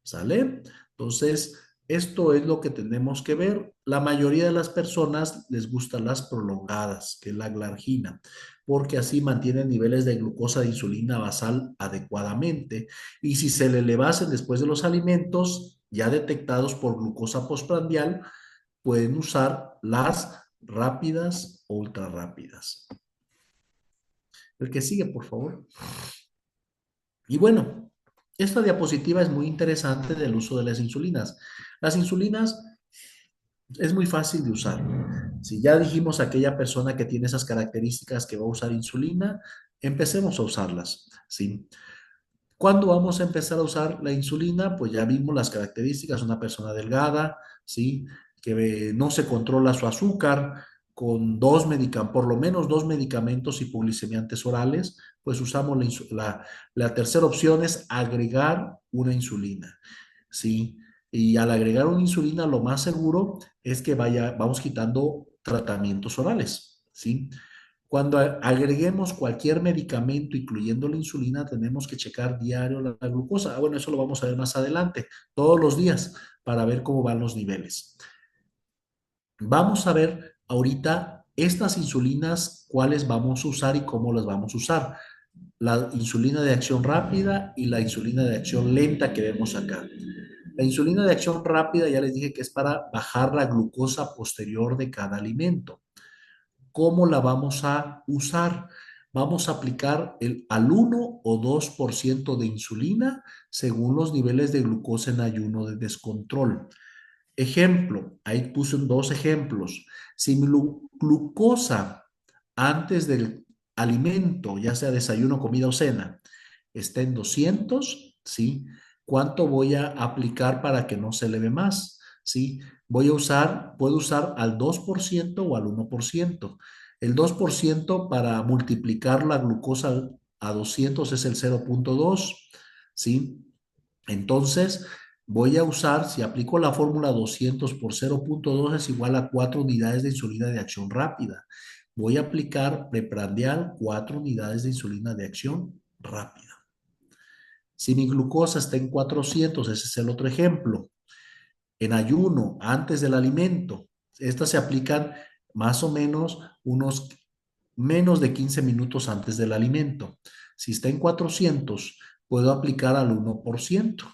¿Sale? Entonces, esto es lo que tenemos que ver. La mayoría de las personas les gustan las prolongadas, que es la glargina, porque así mantienen niveles de glucosa de insulina basal adecuadamente. Y si se le elevasen después de los alimentos ya detectados por glucosa postprandial, pueden usar las rápidas o ultra rápidas. El que sigue, por favor. Y bueno, esta diapositiva es muy interesante del uso de las insulinas. Las insulinas es muy fácil de usar. Si ya dijimos a aquella persona que tiene esas características que va a usar insulina, empecemos a usarlas, ¿sí? ¿Cuándo vamos a empezar a usar la insulina? Pues ya vimos las características, una persona delgada, ¿sí? Que no se controla su azúcar, con por lo menos 2 medicamentos hipoglicemiantes orales, pues usamos la tercera opción es agregar una insulina, ¿sí? Y al agregar una insulina, lo más seguro es que vamos quitando tratamientos orales, ¿sí? Cuando agreguemos cualquier medicamento, incluyendo la insulina, tenemos que checar diario la glucosa. Bueno, eso lo vamos a ver más adelante, todos los días, para ver cómo van los niveles. Vamos a ver ahorita estas insulinas, ¿cuáles vamos a usar y cómo las vamos a usar? La insulina de acción rápida y la insulina de acción lenta que vemos acá. La insulina de acción rápida ya les dije que es para bajar la glucosa posterior de cada alimento. ¿Cómo la vamos a usar? Vamos a aplicar al 1 o 2% de insulina según los niveles de glucosa en ayuno de descontrol. Ejemplo, ahí puse dos ejemplos. Si mi glucosa antes del alimento, ya sea desayuno, comida o cena, está en 200, ¿sí? ¿Cuánto voy a aplicar para que no se eleve más? ¿Sí? Puedo usar al 2% o al 1%. El 2% para multiplicar la glucosa a 200 es el 0,2, ¿sí? Entonces, voy a usar, si aplico la fórmula 200 por 0,2 es igual a 4 unidades de insulina de acción rápida. Voy a aplicar preprandial 4 unidades de insulina de acción rápida. Si mi glucosa está en 400, ese es el otro ejemplo. En ayuno, antes del alimento, estas se aplican más o menos unos menos de 15 minutos antes del alimento. Si está en 400, puedo aplicar al 1%.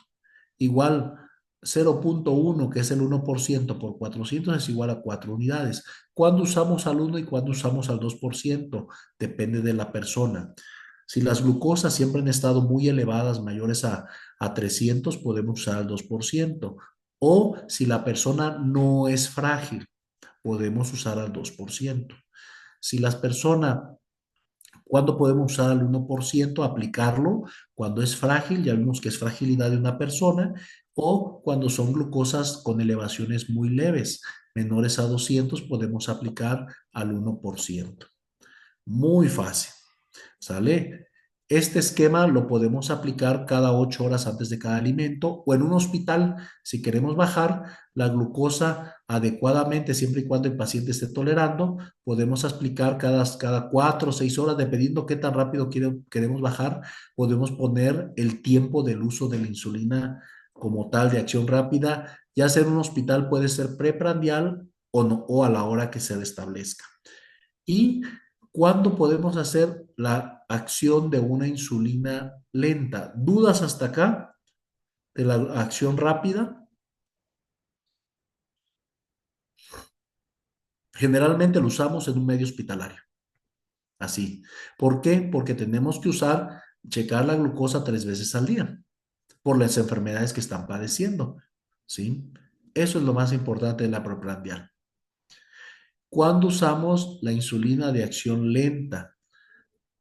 Igual 0,1, que es el 1% por 400, es igual a 4 unidades. ¿Cuándo usamos al 1 y cuándo usamos al 2%? Depende de la persona. Si las glucosas siempre han estado muy elevadas, mayores a 300, podemos usar al 2%. O si la persona no es frágil, podemos usar al 2%. Si las personas, ¿cuándo podemos usar al 1%? Aplicarlo cuando es frágil, ya vimos que es fragilidad de una persona, o cuando son glucosas con elevaciones muy leves, menores a 200, podemos aplicar al 1%. Muy fácil, ¿sale? Este esquema lo podemos aplicar cada 8 horas antes de cada alimento o en un hospital si queremos bajar la glucosa adecuadamente, siempre y cuando el paciente esté tolerando, podemos aplicar cada 4 o 6 horas, dependiendo qué tan rápido queremos bajar, podemos poner el tiempo del uso de la insulina como tal de acción rápida, ya sea en un hospital puede ser preprandial o, no, o a la hora que se establezca. ¿Y cuándo podemos hacer la acción de una insulina lenta? ¿Dudas hasta acá de la acción rápida? Generalmente lo usamos en un medio hospitalario. Así. ¿Por qué? Porque tenemos que checar la glucosa 3 veces al día por las enfermedades que están padeciendo. ¿Sí? Eso es lo más importante de la preprandial. ¿Cuándo usamos la insulina de acción lenta?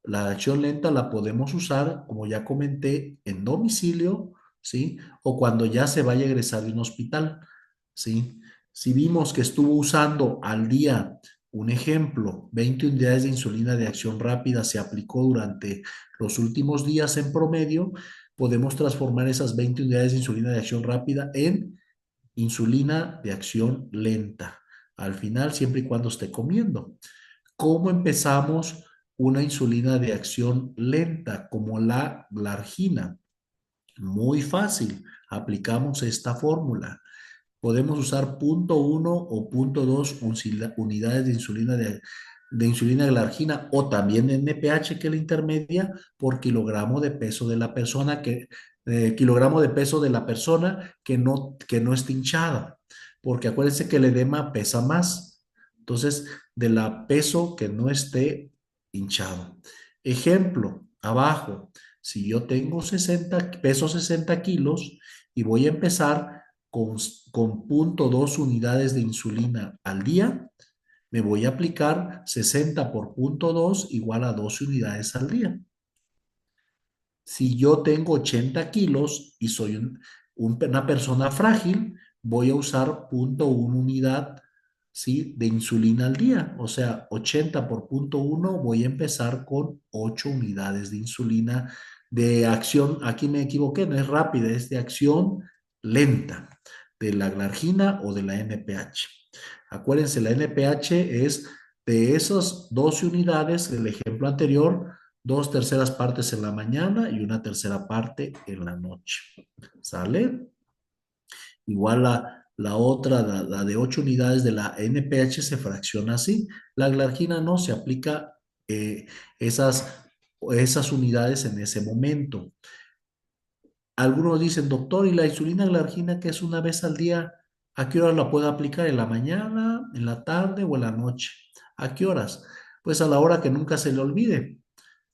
La acción lenta la podemos usar, como ya comenté, en domicilio, ¿sí? O cuando ya se vaya a egresar de un hospital, ¿sí? Si vimos que estuvo usando al día, un ejemplo, 20 unidades de insulina de acción rápida se aplicó durante los últimos días en promedio, podemos transformar esas 20 unidades de insulina de acción rápida en insulina de acción lenta. Al final, siempre y cuando esté comiendo. ¿Cómo empezamos una insulina de acción lenta como la glargina? Muy fácil, aplicamos esta fórmula. Podemos usar 0,1 o 0,2 unidades de insulina glargina o también NPH, que es la intermedia, por kilogramo de peso de la persona kilogramo de peso de la persona que no esté hinchada, porque acuérdense que el edema pesa más. Entonces, de la peso que no esté hinchado. Ejemplo, abajo, si yo tengo peso 60 kilos y voy a empezar con 0,2 unidades de insulina al día, me voy a aplicar 60 por 0,2 igual a 12 unidades al día. Si yo tengo 80 kilos y soy una persona frágil, voy a usar 0,1 unidad, ¿sí?, de insulina al día. O sea, 80 por 0,1 voy a empezar con 8 unidades de insulina de acción. Aquí me equivoqué, no es rápida, es de acción lenta, de la glargina o de la NPH. Acuérdense, la NPH es de esas 12 unidades del ejemplo anterior, 2/3 partes en la mañana y 1/3 parte en la noche. ¿Sale? Igual La otra, la de 8 unidades de la NPH se fracciona así. La glargina no se aplica esas, esas unidades en ese momento. Algunos dicen, doctor, ¿y la insulina glargina que es una vez al día? ¿A qué horas la puedo aplicar? ¿En la mañana, en la tarde o en la noche? ¿A qué horas? Pues a la hora que nunca se le olvide.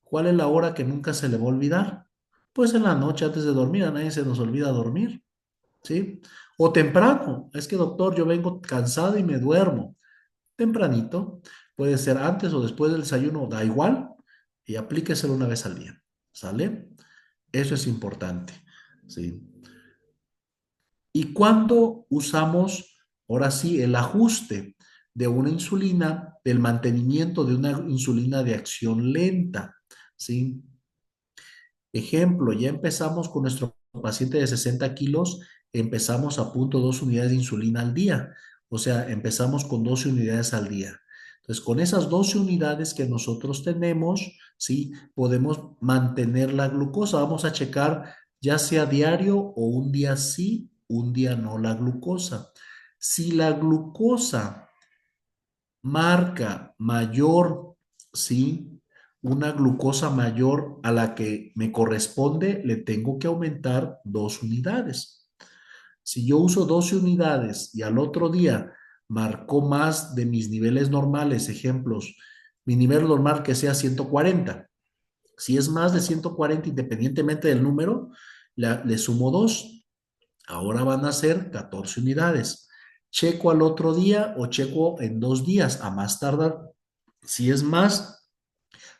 ¿Cuál es la hora que nunca se le va a olvidar? Pues en la noche antes de dormir, a nadie se nos olvida dormir, ¿sí? O temprano, es que doctor, yo vengo cansado y me duermo. Tempranito, puede ser antes o después del desayuno, da igual, y aplíqueselo una vez al día, ¿sale? Eso es importante, ¿sí? ¿Y cuándo usamos, ahora sí, el ajuste de una insulina, del mantenimiento de una insulina de acción lenta? ¿Sí? Ejemplo, ya empezamos con nuestro paciente de 60 kilos, empezamos a 0,2 unidades de insulina al día, o sea, empezamos con 12 unidades al día. Entonces, con esas 12 unidades que nosotros tenemos, ¿sí? Podemos mantener la glucosa. Vamos a checar ya sea diario o un día sí, un día no la glucosa. Si la glucosa marca mayor, ¿sí? Una glucosa mayor a la que me corresponde, le tengo que aumentar 2 unidades. Si yo uso 12 unidades y al otro día marcó más de mis niveles normales, ejemplos, mi nivel normal que sea 140. Si es más de 140, independientemente del número, le sumo 2. Ahora van a ser 14 unidades. Checo al otro día o checo en 2 días, a más tardar. Si es más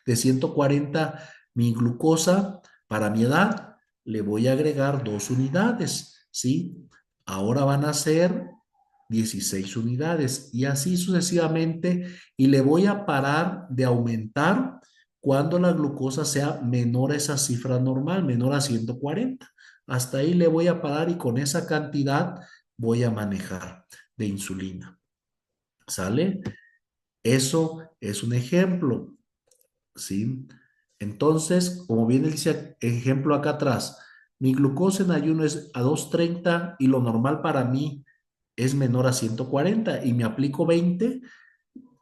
de 140 mi glucosa para mi edad, le voy a agregar 2 unidades, ¿sí? Ahora van a ser 16 unidades y así sucesivamente y le voy a parar de aumentar cuando la glucosa sea menor a esa cifra normal, menor a 140. Hasta ahí le voy a parar y con esa cantidad voy a manejar de insulina. ¿Sale? Eso es un ejemplo. ¿Sí? Entonces, como bien dice ejemplo acá atrás, mi glucosa en ayuno es a 230 y lo normal para mí es menor a 140 y me aplico 20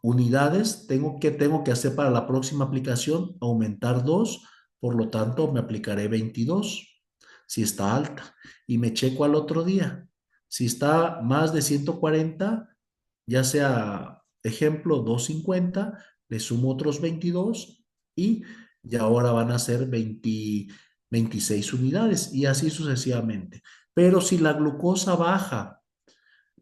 unidades, tengo que hacer para la próxima aplicación aumentar 2, por lo tanto me aplicaré 22 si está alta y me checo al otro día. Si está más de 140, ya sea ejemplo 250, le sumo otros 22 y ya ahora van a ser 26 unidades y así sucesivamente. Pero si la glucosa baja,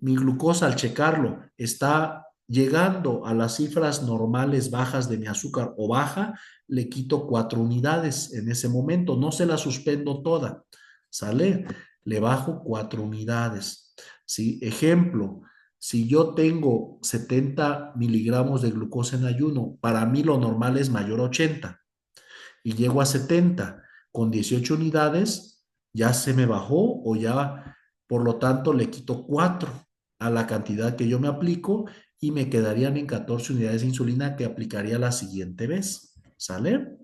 mi glucosa al checarlo está llegando a las cifras normales bajas de mi azúcar o baja, le quito 4 unidades en ese momento, no se la suspendo toda, ¿sale? Le bajo 4 unidades, ¿sí? Ejemplo, si yo tengo 70 miligramos de glucosa en ayuno, para mí lo normal es mayor a 80 y llego a 70 con 18 unidades, ya se me bajó o ya, por lo tanto, le quito 4 a la cantidad que yo me aplico y me quedarían en 14 unidades de insulina que aplicaría la siguiente vez. ¿Sale?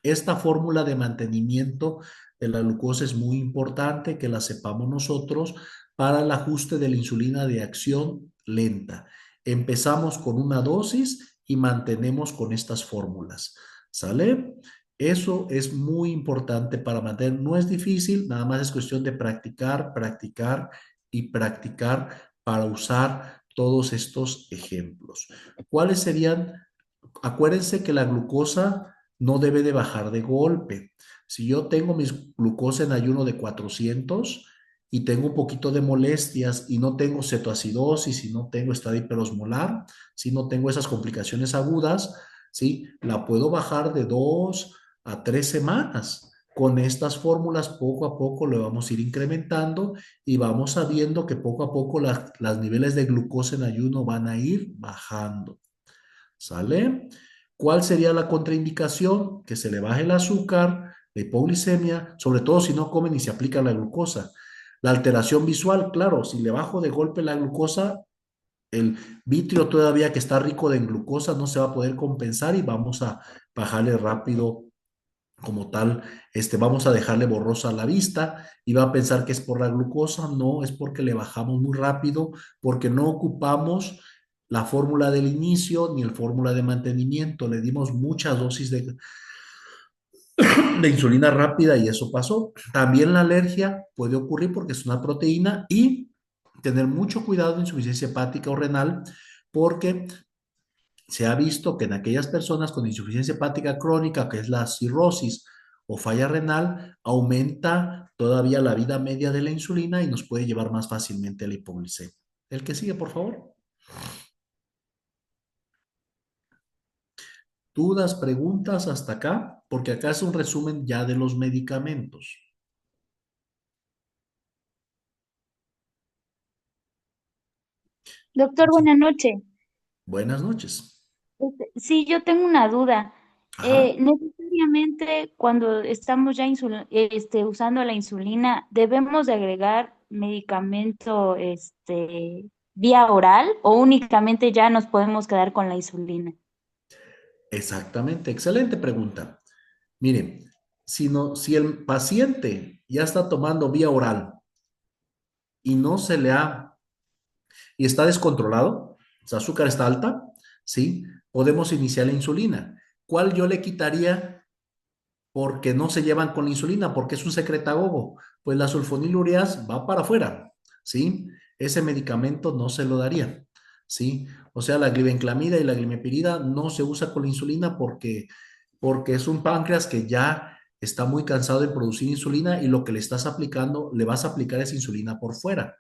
Esta fórmula de mantenimiento de la glucosa es muy importante que la sepamos nosotros para el ajuste de la insulina de acción lenta. Empezamos con una dosis y mantenemos con estas fórmulas. ¿Sale? Eso es muy importante para mantener. No es difícil, nada más es cuestión de practicar, practicar y practicar para usar todos estos ejemplos. ¿Cuáles serían? Acuérdense que la glucosa no debe de bajar de golpe. Si yo tengo mis glucosa en ayuno de 400 y tengo un poquito de molestias y no tengo cetoacidosis, y no tengo estado hiperosmolar, si no tengo esas complicaciones agudas, ¿sí? La puedo bajar de 2 a 3 semanas. Con estas fórmulas poco a poco lo vamos a ir incrementando y vamos sabiendo que poco a poco las niveles de glucosa en ayuno van a ir bajando. ¿Sale? ¿Cuál sería la contraindicación? Que se le baje el azúcar, la hipoglicemia, sobre todo si no comen y se aplica la glucosa. La alteración visual, claro, si le bajo de golpe la glucosa, el vitrio todavía que está rico en glucosa no se va a poder compensar y vamos a bajarle rápido como tal, vamos a dejarle borrosa la vista y va a pensar que es por la glucosa. No, es porque le bajamos muy rápido, porque no ocupamos la fórmula del inicio ni el fórmula de mantenimiento. Le dimos muchas dosis de insulina rápida y eso pasó. También la alergia puede ocurrir porque es una proteína y tener mucho cuidado en insuficiencia hepática o renal porque se ha visto que en aquellas personas con insuficiencia hepática crónica, que es la cirrosis o falla renal, aumenta todavía la vida media de la insulina y nos puede llevar más fácilmente a la hipoglicemia. El que sigue, por favor. ¿Dudas, preguntas hasta acá? Porque acá es un resumen ya de los medicamentos. Doctor, buenas noches. Buenas noches. Sí, yo tengo una duda. Ajá. Necesariamente cuando estamos ya usando la insulina, ¿debemos de agregar medicamento vía oral o únicamente ya nos podemos quedar con la insulina? Exactamente, excelente pregunta. Miren, si el paciente ya está tomando vía oral y no se le ha, y está descontrolado, su azúcar está alta, ¿sí? Podemos iniciar la insulina. ¿Cuál yo le quitaría porque no se llevan con la insulina? Porque es un secretagogo. Pues la sulfonilureas va para afuera, ¿sí? Ese medicamento no se lo daría, ¿sí? O sea, la glibenclamida y la glimepirida no se usa con la insulina porque es un páncreas que ya está muy cansado de producir insulina y lo que le estás aplicando, le vas a aplicar esa insulina por fuera.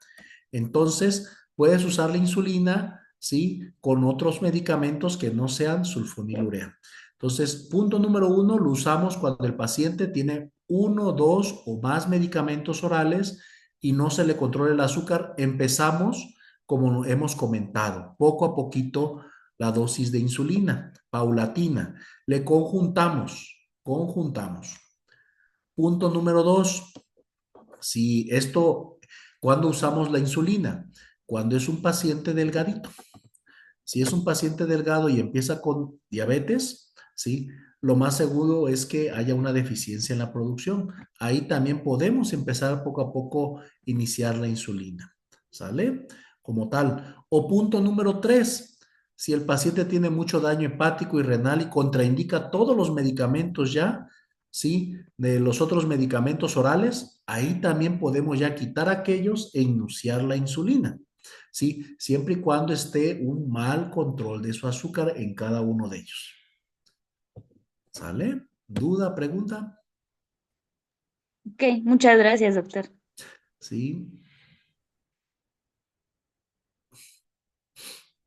Entonces, puedes usar la insulina, ¿sí? Con otros medicamentos que no sean sulfonilurea. Entonces, punto número uno, lo usamos cuando el paciente tiene uno, dos o más medicamentos orales y no se le controla el azúcar. Empezamos, como hemos comentado, poco a poquito la dosis de insulina, paulatina. Le conjuntamos. Punto número dos, si esto, ¿cuándo usamos la insulina? Cuando es un paciente delgadito. Si es un paciente delgado y empieza con diabetes, ¿sí? Lo más seguro es que haya una deficiencia en la producción. Ahí también podemos empezar poco a poco iniciar la insulina, ¿sale? Como tal. O punto número tres, si el paciente tiene mucho daño hepático y renal y contraindica todos los medicamentos ya, ¿sí? De los otros medicamentos orales, ahí también podemos ya quitar aquellos e iniciar la insulina. ¿Sí? Siempre y cuando esté un mal control de su azúcar en cada uno de ellos. ¿Sale? ¿Duda, pregunta? Ok, muchas gracias, doctor. Sí.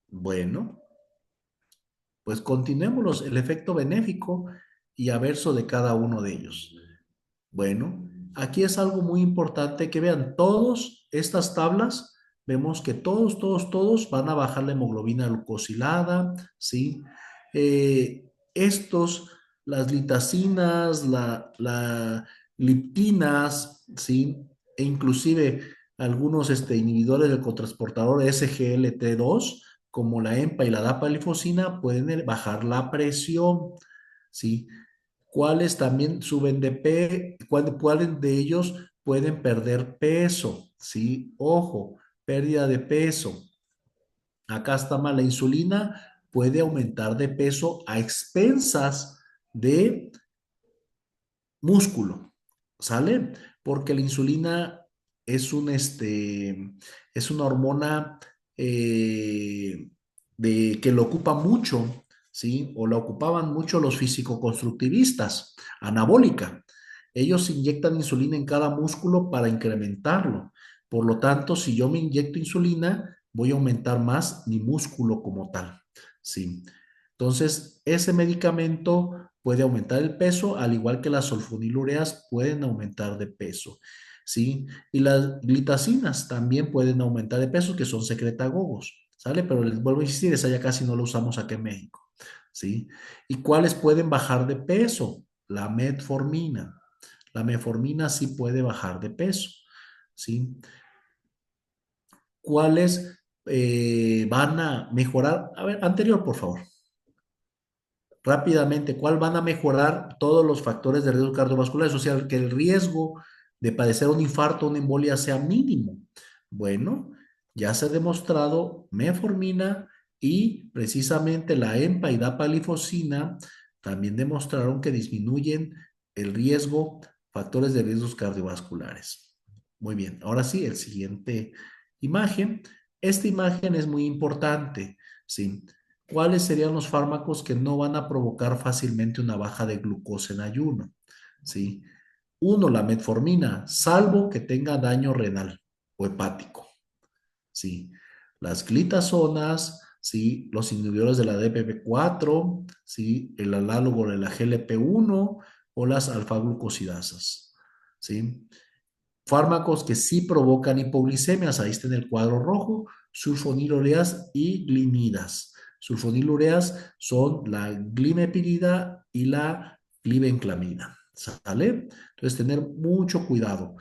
Bueno, pues continuemos el efecto benéfico y averso de cada uno de ellos. Bueno, aquí es algo muy importante que vean todos estas tablas. Vemos que todos van a bajar la hemoglobina glucosilada, ¿sí? Estos, las litacinas, la liptinas, ¿sí? E inclusive algunos inhibidores del cotransportador SGLT2, como la EMPA y la dapaglifosina, pueden bajar la presión, ¿sí? ¿Cuáles también suben de cuáles de ellos pueden perder peso? ¿Sí? Ojo, pérdida de peso. Acá está mal, la insulina puede aumentar de peso a expensas de músculo, ¿sale? Porque la insulina es es una hormona que lo ocupa mucho, ¿sí? O la ocupaban mucho los físico-constructivistas, anabólica. Ellos inyectan insulina en cada músculo para incrementarlo. Por lo tanto, si yo me inyecto insulina, voy a aumentar más mi músculo como tal, ¿sí? Entonces, ese medicamento puede aumentar el peso, al igual que las sulfonilureas pueden aumentar de peso, ¿sí? Y las glitacinas también pueden aumentar de peso, que son secretagogos, ¿sale? Pero les vuelvo a insistir, esa ya casi no la usamos aquí en México, ¿sí? ¿Y cuáles pueden bajar de peso? La metformina. La metformina sí puede bajar de peso, ¿sí? ¿Cuáles van a mejorar? A ver, anterior, por favor. rápidamente, ¿cuál van a mejorar todos los factores de riesgo cardiovasculares? O sea, que el riesgo de padecer un infarto o una embolia sea mínimo. Bueno, ya se ha demostrado metformina y precisamente la EMPA y dapaglifosina también demostraron que disminuyen el riesgo, factores de riesgos cardiovasculares. Muy bien, ahora sí, el siguiente imagen. Esta imagen es muy importante, ¿sí? ¿Cuáles serían los fármacos que no van a provocar fácilmente una baja de glucosa en ayuno? ¿Sí? Uno, la metformina, salvo que tenga daño renal o hepático. ¿Sí? Las glitazonas, ¿sí? Los inhibidores de la DPP4, ¿sí? El análogo de la GLP-1 o las alfa-glucosidasas. ¿Sí? Fármacos que sí provocan hipoglicemias, ahí está en el cuadro rojo, sulfonilureas y glimidas. Sulfonilureas son la glimepirida y la glibenclamida, ¿sale? Entonces, tener mucho cuidado.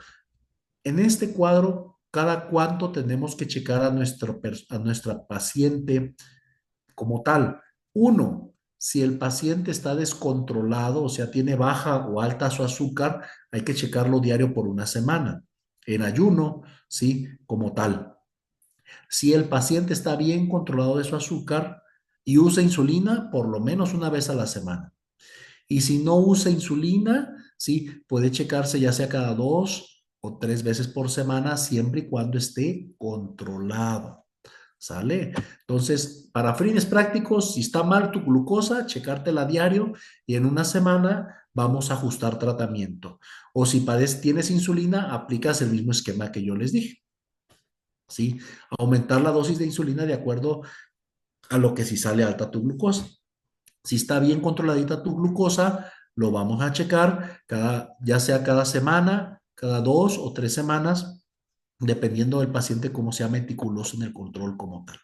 En este cuadro, cada cuánto tenemos que checar a nuestra paciente como tal. Uno, si el paciente está descontrolado, o sea, tiene baja o alta su azúcar, hay que checarlo diario por una semana. En ayuno, ¿sí? Como tal. Si el paciente está bien controlado de su azúcar y usa insulina, por lo menos una vez a la semana. Y si no usa insulina, ¿sí? Puede checarse ya sea cada 2 o 3 veces por semana, siempre y cuando esté controlado. ¿Sale? Entonces, para fines prácticos, si está mal tu glucosa, checártela a diario y en una semana vamos a ajustar tratamiento. O si tienes insulina, aplicas el mismo esquema que yo les dije. ¿Sí? Aumentar la dosis de insulina de acuerdo a lo que si sale alta tu glucosa. Si está bien controladita tu glucosa, lo vamos a checar ya sea cada semana, cada 2 o 3 semanas, dependiendo del paciente cómo sea meticuloso en el control como tal.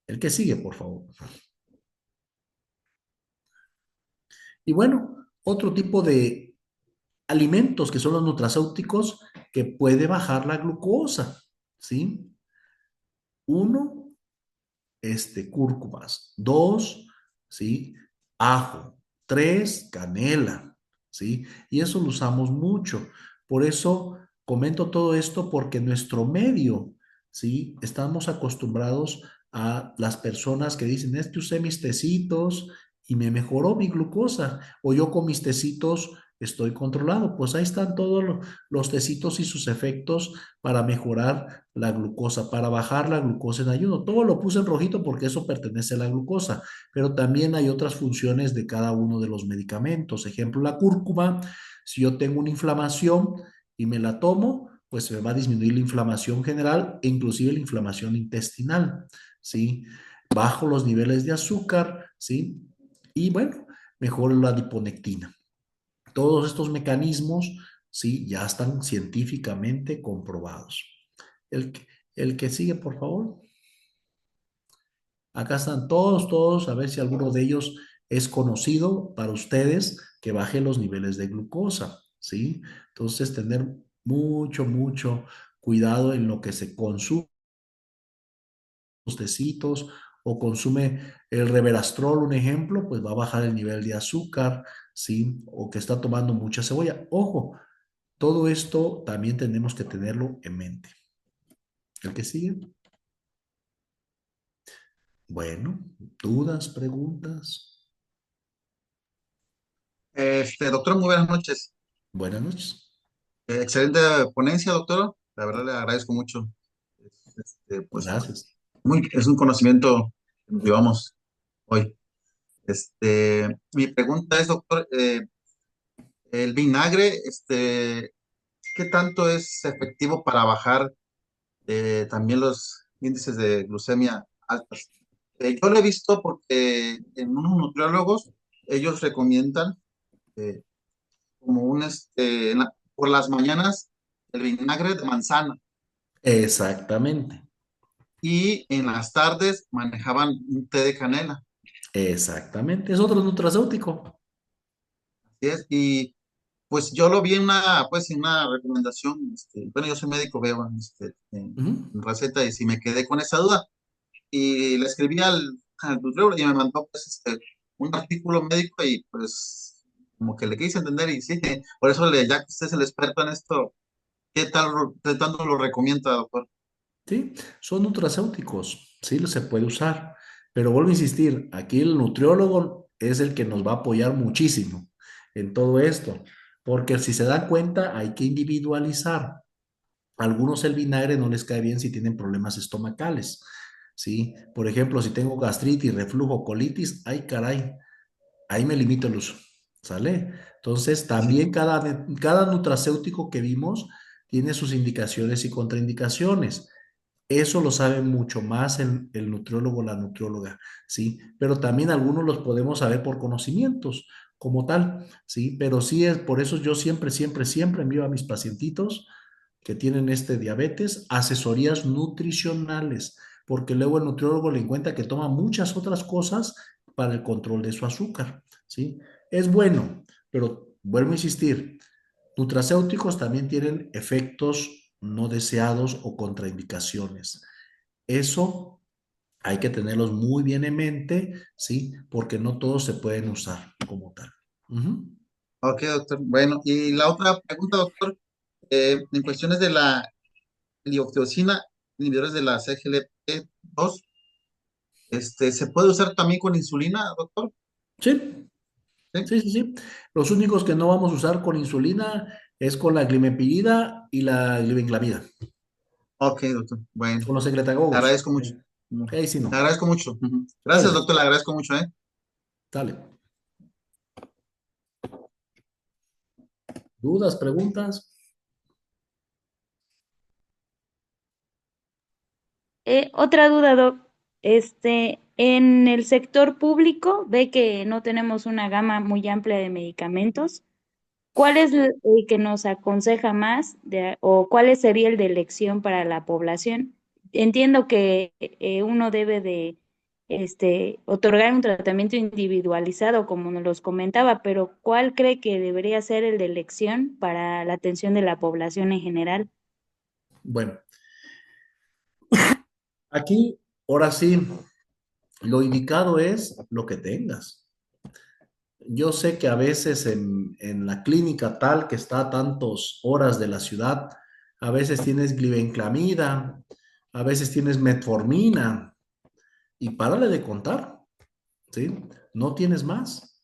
El que sigue, por favor. Y bueno, otro tipo de alimentos que son los nutracéuticos que puede bajar la glucosa, ¿sí? Uno, cúrcumas. Dos, ¿sí? Ajo. Tres, canela, ¿sí? Y eso lo usamos mucho. Por eso comento todo esto porque en nuestro medio, ¿sí? Estamos acostumbrados a las personas que dicen, es que usé mis tecitos y me mejoró mi glucosa, o yo con mis tecitos estoy controlado. Pues ahí están todos los tecitos y sus efectos para mejorar la glucosa, para bajar la glucosa en ayuno. Todo lo puse en rojito porque eso pertenece a la glucosa, pero también hay otras funciones de cada uno de los medicamentos. Ejemplo, la cúrcuma, si yo tengo una inflamación y me la tomo, pues me va a disminuir la inflamación general e inclusive la inflamación intestinal, ¿sí? Bajo los niveles de azúcar, ¿sí? Y bueno, mejor la adiponectina. Todos estos mecanismos, ¿sí? Ya están científicamente comprobados. El, el que sigue, por favor. Acá están todos, a ver si alguno de ellos es conocido para ustedes que baje los niveles de glucosa, ¿sí? Entonces, tener mucho cuidado en lo que se consume, los tecitos o consume el reverastrol, un ejemplo, pues va a bajar el nivel de azúcar, ¿sí? O que está tomando mucha cebolla. Ojo, todo esto también tenemos que tenerlo en mente. ¿El que sigue? Bueno, dudas, preguntas. Doctor, muy buenas noches. Buenas noches. Excelente ponencia, doctor. La verdad le agradezco mucho. Pues Gracias. es un conocimiento que nos llevamos hoy. Mi pregunta es, doctor, el vinagre, ¿qué tanto es efectivo para bajar también los índices de glucemia altas? Yo lo he visto porque en unos nutriólogos ellos recomiendan eh, como por las mañanas el vinagre de manzana Exactamente, y en las tardes manejaban un té de canela. exactamente. Es otro nutracéutico. Así es, y pues yo lo vi en una recomendación, bueno, yo soy médico, veo Ujú. en receta y si me quedé con esa duda y le escribí al nutriólogo y me mandó pues un artículo médico y pues como que le quise entender y sí, por eso ya que usted es el experto en esto, qué tanto lo recomienda, doctor? ¿Sí? Son nutracéuticos, sí, se puede usar, pero vuelvo a insistir, aquí el nutriólogo es el que nos va a apoyar muchísimo en todo esto, porque si se dan cuenta hay que individualizar. Algunos el vinagre no les cae bien si tienen problemas estomacales, ¿sí? Por ejemplo, si tengo gastritis, reflujo, colitis, ay caray, ahí me limito el uso, ¿sale? Entonces, Sí. también cada nutracéutico que vimos tiene sus indicaciones y contraindicaciones. Eso lo sabe mucho más el nutriólogo o la nutrióloga, ¿sí? Pero también algunos los podemos saber por conocimientos como tal, ¿sí? Pero sí es por eso yo siempre, siempre, siempre envío a mis pacientitos que tienen este diabetes asesorías nutricionales, porque luego el nutriólogo le encuentra que toma muchas otras cosas para el control de su azúcar, ¿sí? Es bueno, pero vuelvo a insistir, nutracéuticos también tienen efectos no deseados o contraindicaciones. Eso hay que tenerlos muy bien en mente, ¿sí? Porque no todos se pueden usar como tal. Ujú. Ok, doctor. Bueno, y la otra pregunta, doctor, en cuestiones de la liofeocina, inhibidores de la CGLP2, ¿se puede usar también con insulina, doctor? Sí, Sí. sí, sí, sí. Los únicos que no vamos a usar con insulina es con la glimepirida y la glibenclamida, Ok, doctor. Bueno, con los le secretagogos. agradezco mucho. Ahí sí Le no. agradezco mucho. Ujú. Está Gracias, bien. doctor, le agradezco mucho, ¿eh? Dale. ¿Dudas, preguntas? Otra duda, Doc. En el sector público ve que no tenemos una gama muy amplia de medicamentos. ¿Cuál es el que nos aconseja más o cuál sería el de elección para la población? Entiendo que uno debe de otorgar un tratamiento individualizado, como nos los comentaba, pero ¿cuál cree que debería ser el de elección para la atención de la población en general? Bueno, aquí, ahora sí, lo indicado es lo que tengas. Yo sé que a veces en la clínica tal que está a tantas horas de la ciudad, a veces tienes glibenclamida, a veces tienes metformina y párale de contar, ¿sí? No tienes más,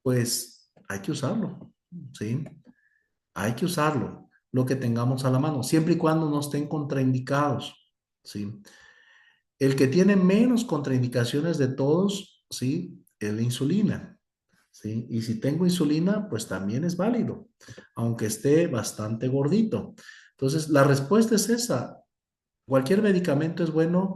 pues hay que usarlo, ¿sí? Hay que usarlo, lo que tengamos a la mano, siempre y cuando no estén contraindicados, ¿sí? El que tiene menos contraindicaciones de todos, ¿sí? Es la insulina. ¿Sí? Y si tengo insulina, pues también es válido, aunque esté bastante gordito. Entonces, la respuesta es esa. Cualquier medicamento es bueno,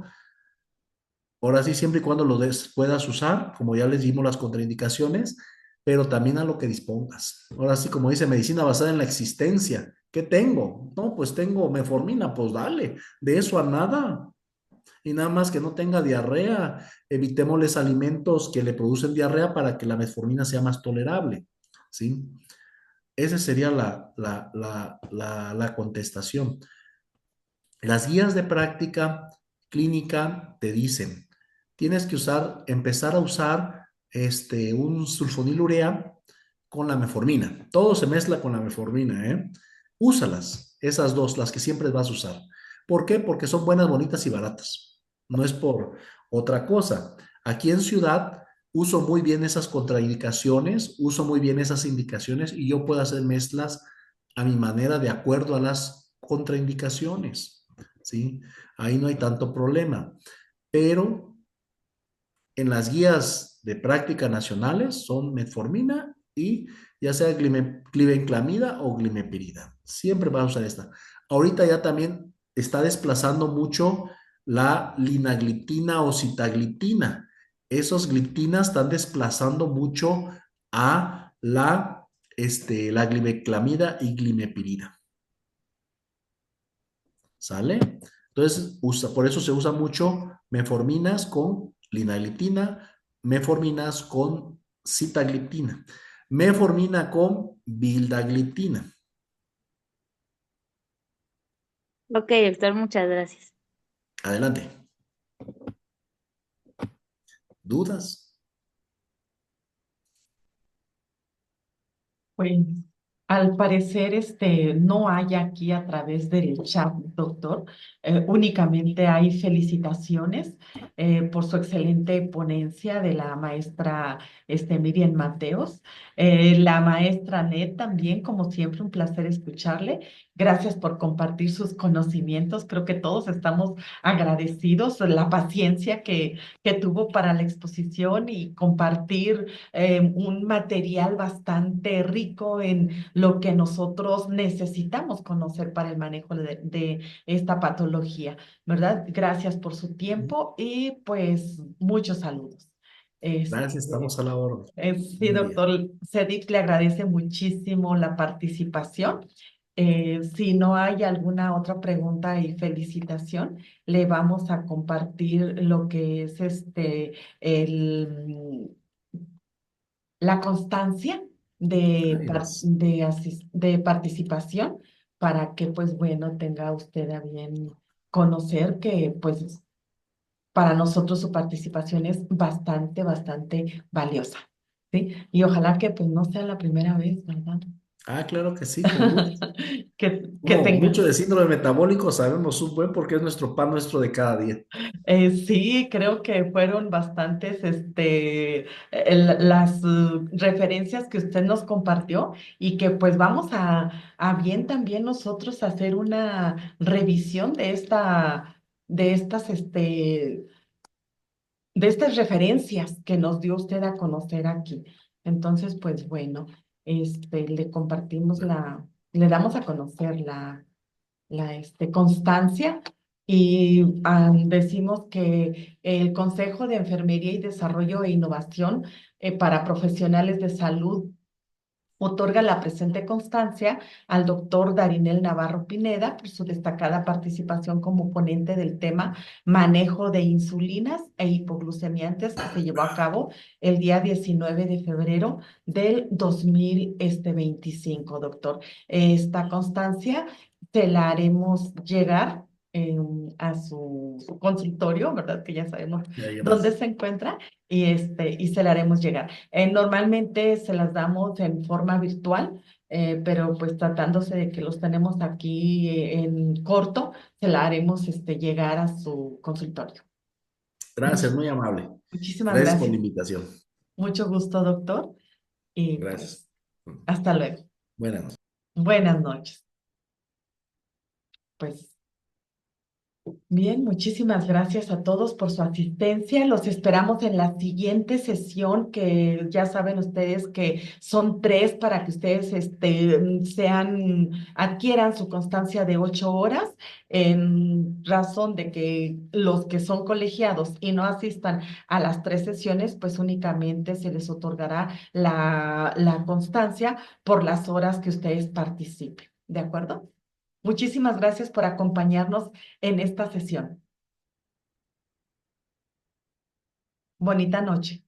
ahora sí, siempre y cuando puedas usar, como ya les dimos las contraindicaciones, pero también a lo que dispongas. Ahora sí, como dice, medicina basada en la existencia. ¿Qué tengo? No, pues tengo metformina, pues dale, de eso a nada. Y nada más que no tenga diarrea, evitémosles alimentos que le producen diarrea para que la metformina sea más tolerable, ¿sí? Esa sería la contestación. Las guías de práctica clínica te dicen, tienes que empezar a usar un sulfonilurea con la metformina. Todo se mezcla con la metformina, ¿eh? Úsalas, esas dos, las que siempre vas a usar. ¿Por qué? Porque son buenas, bonitas y baratas. No es por otra cosa. Aquí en Ciudad uso muy bien esas contraindicaciones, uso muy bien esas indicaciones y yo puedo hacer mezclas a mi manera de acuerdo a las contraindicaciones, ¿sí? Ahí no hay tanto problema. Pero en las guías de práctica nacionales son metformina y ya sea glibenclamida o glimepirida. Siempre va a usar esta. Ahorita ya también está desplazando mucho la linagliptina o sitagliptina. Esos gliptinas están desplazando mucho a la glibenclamida y glimepirida. ¿Sale? Entonces, por eso se usa mucho metforminas con linagliptina, metforminas con sitagliptina, metformina con vildagliptina. Ok, doctor, muchas gracias. Adelante. ¿Dudas? Pues al parecer no hay aquí a través del chat, doctor. Únicamente hay felicitaciones por su excelente ponencia de la maestra Miriam Mateos. La maestra Net también, como siempre, un placer escucharle. Gracias por compartir sus conocimientos. Creo que todos estamos agradecidos la paciencia que tuvo para la exposición y compartir un material bastante rico en lo que nosotros necesitamos conocer para el manejo de esta patología, ¿verdad? Gracias por su tiempo y pues muchos saludos. Gracias, estamos a la orden. Sí, Buen día. doctor Cedit le agradece muchísimo la participación. Si no hay alguna otra pregunta y felicitación, le vamos a compartir lo que es el la constancia Ay, gracias. de participación para que, pues bueno, tenga usted a bien conocer que, pues, para nosotros su participación es bastante, bastante valiosa, ¿sí? Y ojalá que, pues, no sea la primera vez, ¿verdad? Ah, claro que sí, con gusto. Que Como tenga. mucho de síndrome metabólico sabemos un buen porque es nuestro pan nuestro de cada día. Sí, creo que fueron bastantes las referencias que usted nos compartió y que pues vamos a bien también nosotros hacer una revisión de estas, de estas referencias que nos dio usted a conocer aquí. Entonces, pues bueno, le compartimos le damos a conocer la constancia y decimos que el Consejo de Enfermería y Desarrollo e Innovación para Profesionales de Salud otorga la presente constancia al doctor Darinel Navarro Pineda por su destacada participación como ponente del tema manejo de insulinas e hipoglucemiantes que se llevó a cabo el día 19 de febrero del 2025, doctor. Esta constancia se la haremos llegar a su consultorio, ¿verdad? Que ya sabemos Ya, dónde gracias. se encuentra y se la haremos llegar. Normalmente se las damos en forma virtual, pero pues tratándose de que los tenemos aquí en corto, se la haremos llegar a su consultorio. Gracias, muy amable. Muchísimas Gracias por la gracias. invitación. Mucho gusto, doctor. Y Gracias. pues, hasta luego. Buenas noches. Buenas noches. Pues bien, muchísimas gracias a todos por su asistencia. Los esperamos en la siguiente sesión, que ya saben ustedes que son 3 para que ustedes adquieran su constancia de 8 horas, en razón de que los que son colegiados y no asistan a las 3 sesiones, pues únicamente se les otorgará la constancia por las horas que ustedes participen. ¿De acuerdo? Muchísimas gracias por acompañarnos en esta sesión. Bonita noche.